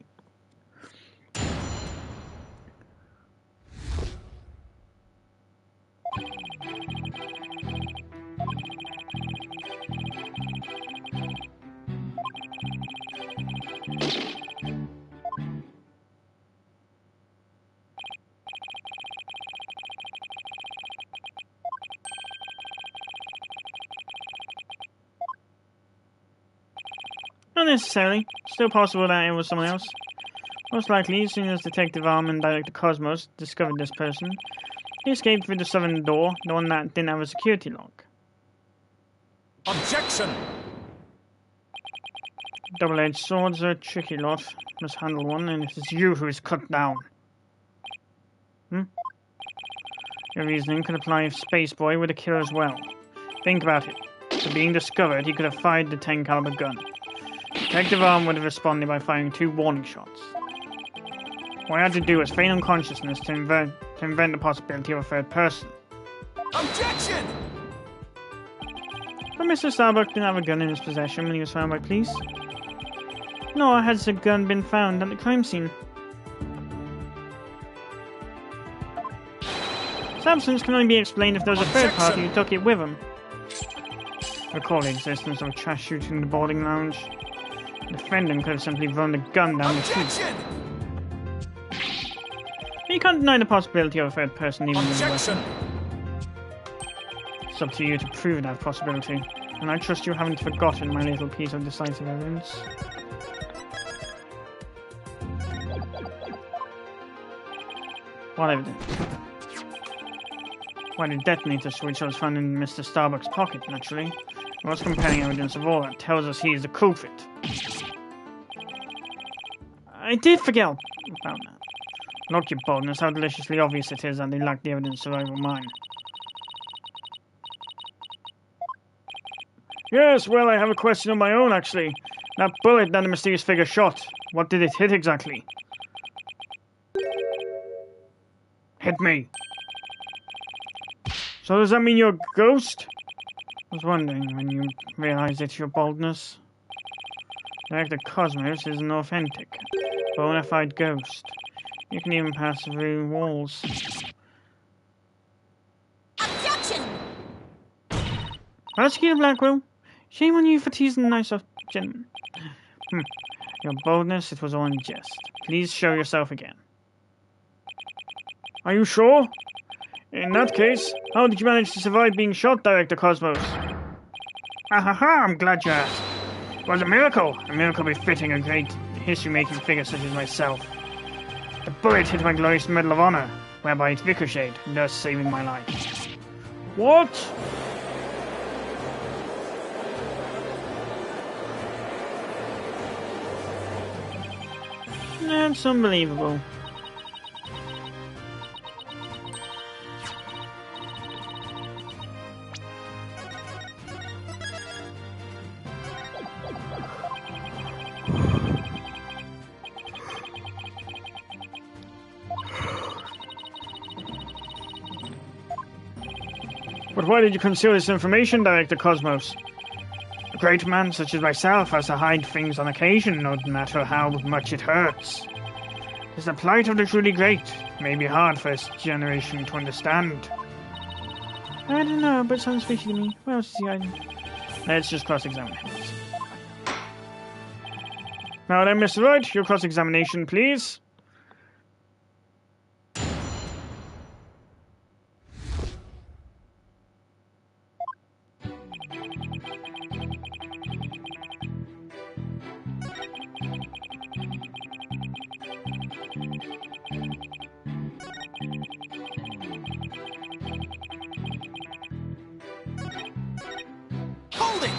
Not necessarily. Still possible that it was someone else. Most likely, as soon as Detective Arm and Director Cosmos discovered this person, he escaped through the southern door, the one that didn't have a security lock. Objection! Double-edged swords are a tricky lot. Must handle one, and it is you who is cut down. Your reasoning could apply if Space Boy were the killer as well. Think about it. After being discovered, he could have fired the 10 caliber gun. Detective Arm would have responded by firing 2 warning shots. What I had to do was feign unconsciousness to invent the possibility of a third person. Objection! But Mr. Starbuck didn't have a gun in his possession when he was found by police. Nor had the gun been found at the crime scene. His absence can only be explained if there was a third party who took it with him. Recall the existence of a trash shooting in the boarding lounge. The defendant could have simply thrown the gun down the street. But you can't deny the possibility of a third person even with a weapon. It's up to you to prove that possibility, and I trust you haven't forgotten my little piece of decisive evidence. What evidence? Why, the detonator switch was found in Mr. Starbuck's pocket, naturally. There was compelling evidence of all that tells us he is the culprit. I did forget about that. Look, your boldness, how deliciously obvious it is that they lack the evidence to rival mine. Yes, well, I have a question of my own, actually. That bullet that the mysterious figure shot, what did it hit exactly? Hit me. So does that mean you're a ghost? I was wondering when you realized it's your boldness. Director Cosmos is an authentic, bona fide ghost. You can even pass through walls. Objection! Prosecutor Blackwell, shame on you for teasing the nice gentleman. Your boldness, it was all in jest. Please show yourself again. Are you sure? In that case, how did you manage to survive being shot, Director Cosmos? Ahaha, I'm glad you asked. It was a miracle befitting a great history-making figure such as myself. The bullet hit my glorious Medal of Honor, whereby it ricocheted, thus saving my life. What? That's unbelievable. But why did you conceal this information, Director Cosmos? A great man such as myself has to hide things on occasion, no matter how much it hurts. It's the plight of the truly great. It may be hard for this generation to understand. I don't know, but it sounds fishy to me. What else is the item? Let's just cross-examine it. Now then, Mr. Wright, your cross-examination, please. Hold it!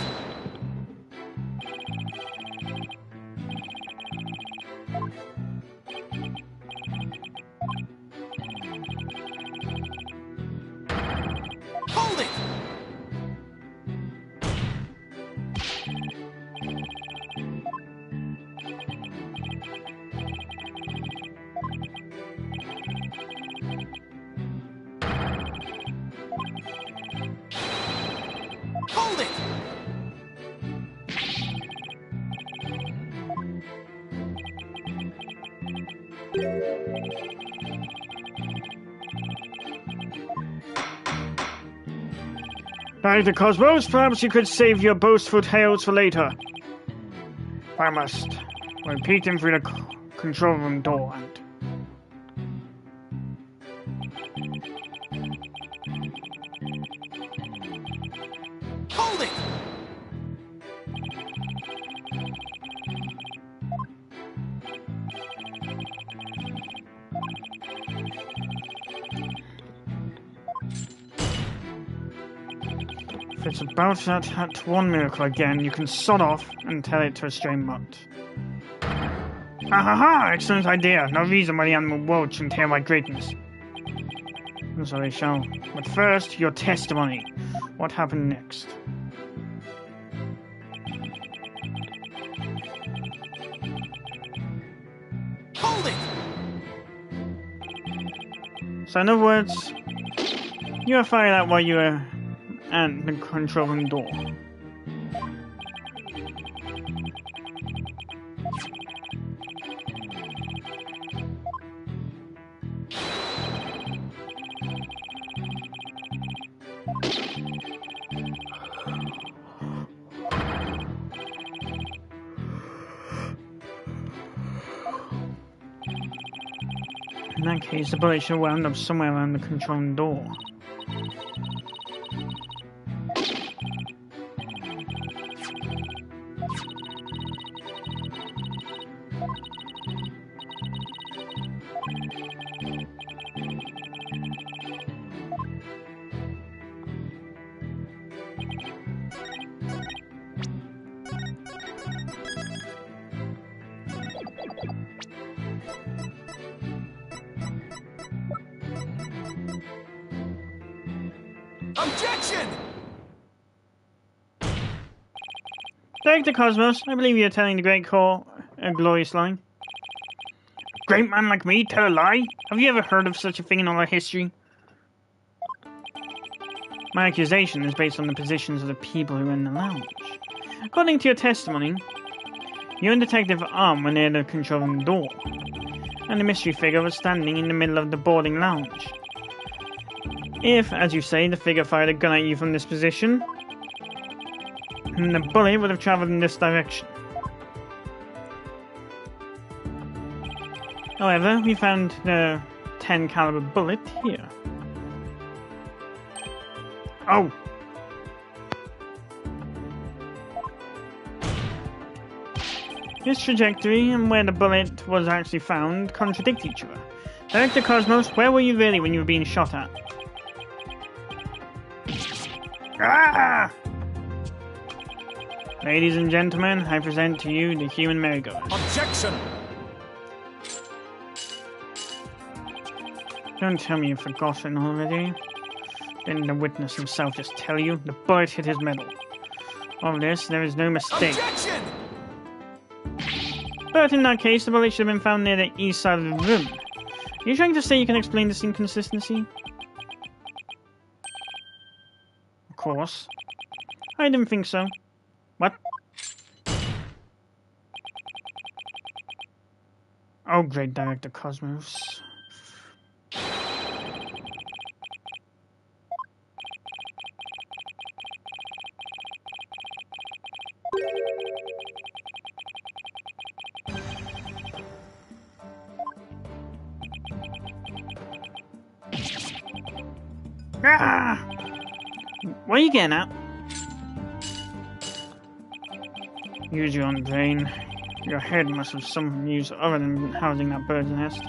Hold it! Hold it! Director Cosmos, perhaps you could save your boastful tales for later. I must. We'll peek in through the control room door and... Hold it! If it's about that one miracle again, you can sod off and tell it to a stray mutt. Ha ha ha! Excellent idea. No reason why the animal world shouldn't hear my greatness. And so they shall. But first, your testimony. What happened next? Hold it! So in other words, you were fired out while you were at the control room door. In that case, the bullet should have wound up somewhere around the control room door. Objection! Director Cosmos, I believe you're telling the Great Core a glorious lie. A great man like me tell a lie? Have you ever heard of such a thing in all our history? My accusation is based on the positions of the people who were in the lounge. According to your testimony, you and Detective Arm were near the control room door, and the mystery figure was standing in the middle of the boarding lounge. If, as you say, the figure fired a gun at you from this position, then the bullet would have travelled in this direction. However, we found the 10 caliber bullet here. Oh! This trajectory and where the bullet was actually found contradict each other. Director Cosmos, where were you really when you were being shot at? Ah! Ladies and gentlemen, I present to you the human merry-go-round. Objection! Don't tell me you've forgotten already. Didn't the witness himself just tell you? The bullet hit his medal. Of this, there is no mistake. Objection! But in that case, the bullet should have been found near the east side of the room. Are you trying to say you can explain this inconsistency? Of course. I didn't think so. What? Oh, great Director Cosmos. Ah! What are you getting at? Use your own brain. Your head must have some use other than housing that bird's nest.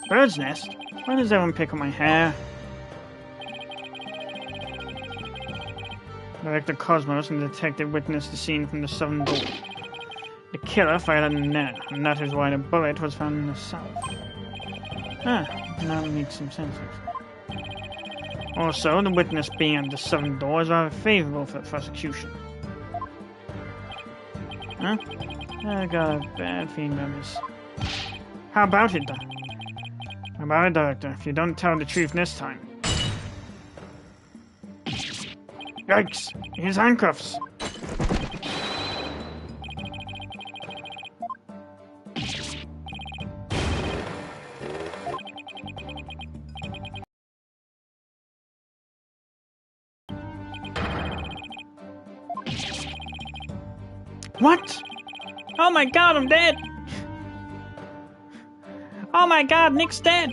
Bird's nest? Why does everyone pick on my hair? Director Cosmos and the detective witnessed the scene from the southern door. The killer fired in there, and that is why the bullet was found in the south. Ah, now it makes some sense. Also, the witness being at the southern door is rather favorable for the prosecution. Huh? I got a bad feeling about this. How about it, then? How about it, Director? If you don't tell the truth this time. Yikes! His handcuffs! What? Oh my god, I'm dead! Oh my god, Nick's dead!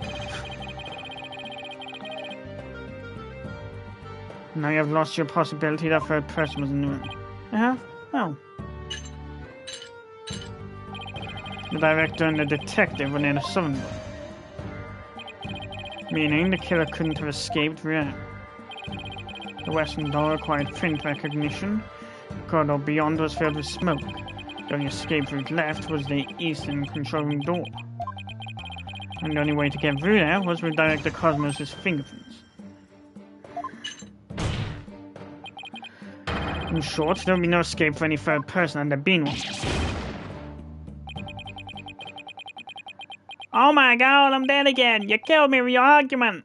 Now you have lost your possibility that third person was in the room. I have? Oh. The director and the detective were near the southern door. Meaning the killer couldn't have escaped through there. The western door required print recognition. The corridor beyond was filled with smoke. The only escape route left was the eastern control room door. And the only way to get through there was with Director Cosmos' fingerprints. In short, there would be no escape for any third person had there been one. Oh my god, I'm dead again! You killed me with your argument!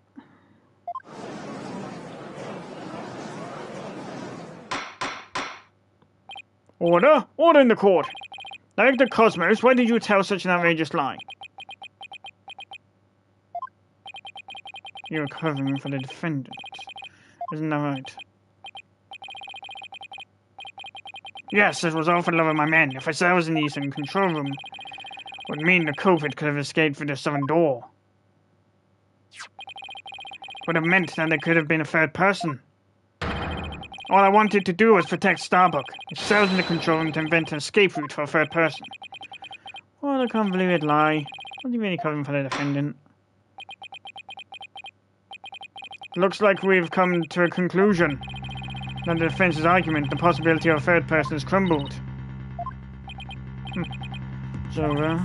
Order! Order in the court! Director Cosmos, why did you tell such an outrageous lie? You're covering for the defendant. Isn't that right? Yes, it was all for love of my men. If I said I was in the eastern control room, it would mean the culprit could have escaped through the southern door. It would have meant that there could have been a third person. All I wanted to do was protect Starbuck. It sells in the control room to invent an escape route for a third person. What a convoluted lie. What are you really covering for the defendant? Looks like we've come to a conclusion. That the defense's argument, the possibility of a third person has crumbled. It's over.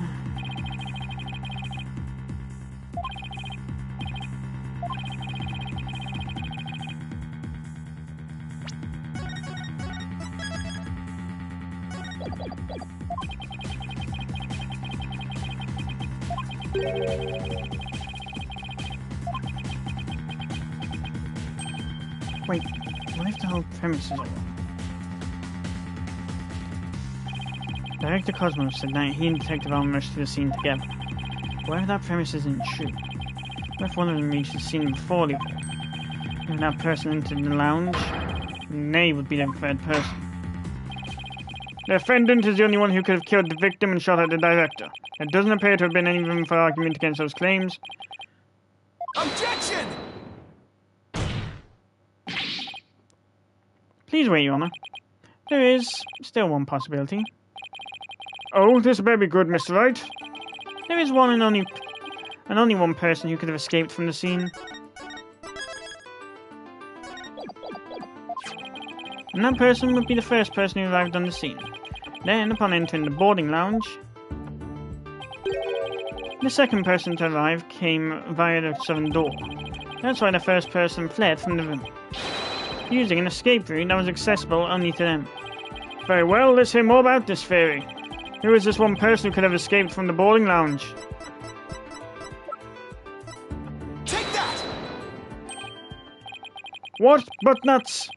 Wait, what if the whole premise is over? Director Cosmos said that he and Detective Allen rushed to the scene together. What if that premise isn't true? What if one of them reached the scene before the other? If that person entered the lounge, then they would be the third person. The defendant is the only one who could have killed the victim and shot at the director. There doesn't appear to have been any room for argument against those claims. Objection! Please wait, Your Honor. There is still one possibility. Oh, this better be good, Mr. Wright. There is one and only one person who could have escaped from the scene. And that person would be the first person who arrived on the scene. Then, upon entering the boarding lounge, The second person to arrive came via the southern door. That's why the first person fled from the room, using an escape route that was accessible only to them. Very well, let's hear more about this theory. Who is this one person who could have escaped from the boarding lounge? Take that! What? But nuts!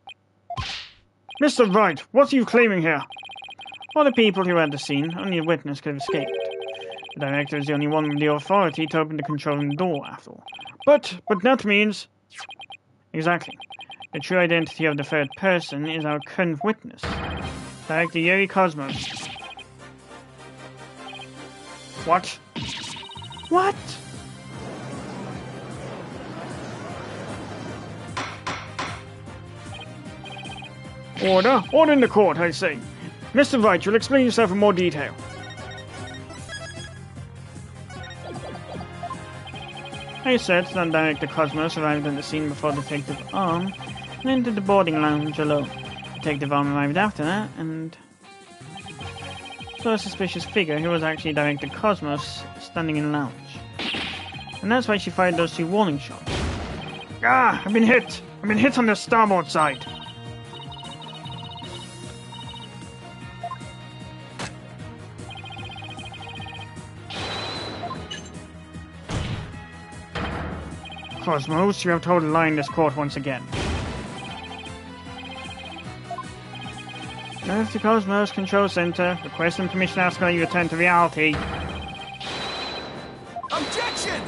Mr. Wright, what are you claiming here? All the people who had the scene, only a witness could have escaped. The director is the only one with the authority to open the control room door, after all. But that means... Exactly. The true identity of the third person is our current witness, Director Yuri Cosmos. What? What? Order! Order in the court, I say. Mr. Wright, you'll explain yourself in more detail. I said that Director Cosmos arrived on the scene before Detective Arm and entered the boarding lounge alone. Detective Arm arrived after that and saw a suspicious figure who was actually Director Cosmos standing in the lounge. And that's why she fired those 2 warning shots. Ah! I've been hit! I've been hit on the starboard side! Cosmos, you have told a lie in this court once again. Earth to Cosmos Control Center. Requesting permission to ask you return to reality. Objection!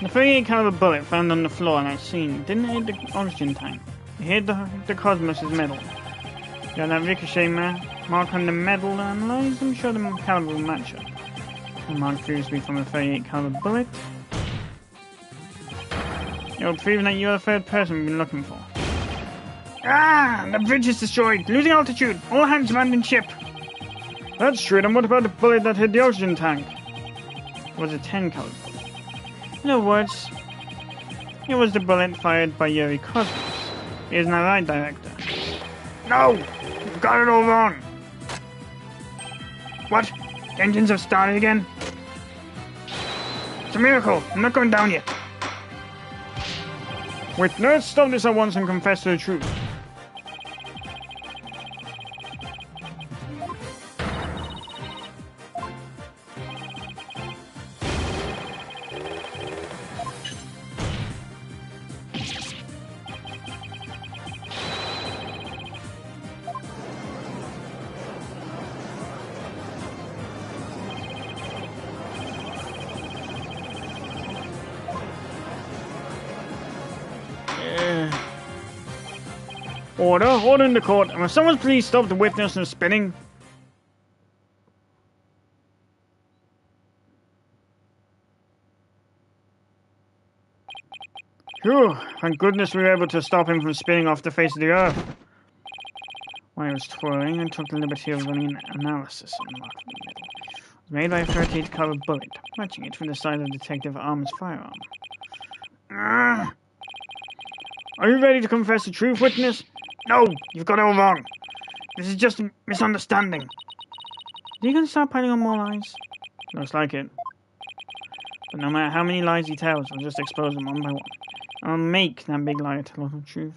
The 38 caliber bullet found on the floor at that scene didn't hit the oxygen tank. It hit the Cosmos' metal. Got that ricochet mark on the metal analyzed. I'm sure the caliber will match up. The mark appears to be from a 38 caliber bullet. It'll prove that you're the third person we've been looking for. Ah! The bridge is destroyed! Losing altitude! All hands abandon ship! That's true, and what about the bullet that hit the oxygen tank? It was a 10 caliber bullet. In other words, it was the bullet fired by Yuri Cosmos. Isn't that right, Director? No! You've got it all wrong! What? The engines have started again? It's a miracle! I'm not going down yet! Wait, let's stop this at once and confess to the truth. Order in the court. And will someone please stop the witness from spinning? Phew, thank goodness we were able to stop him from spinning off the face of the earth. While he was twirling, I took the liberty of running an analysis on the mark of the metal. It was made by a 38 caliber bullet, matching it from the side of Detective Arm's firearm. Are you ready to confess the truth, witness? No, you've got it all wrong. This is just a misunderstanding. Are you going to start piling on more lies? Looks like it. But no matter how many lies he tells, I'll just expose them one by one. I'll make that big lie tell the truth.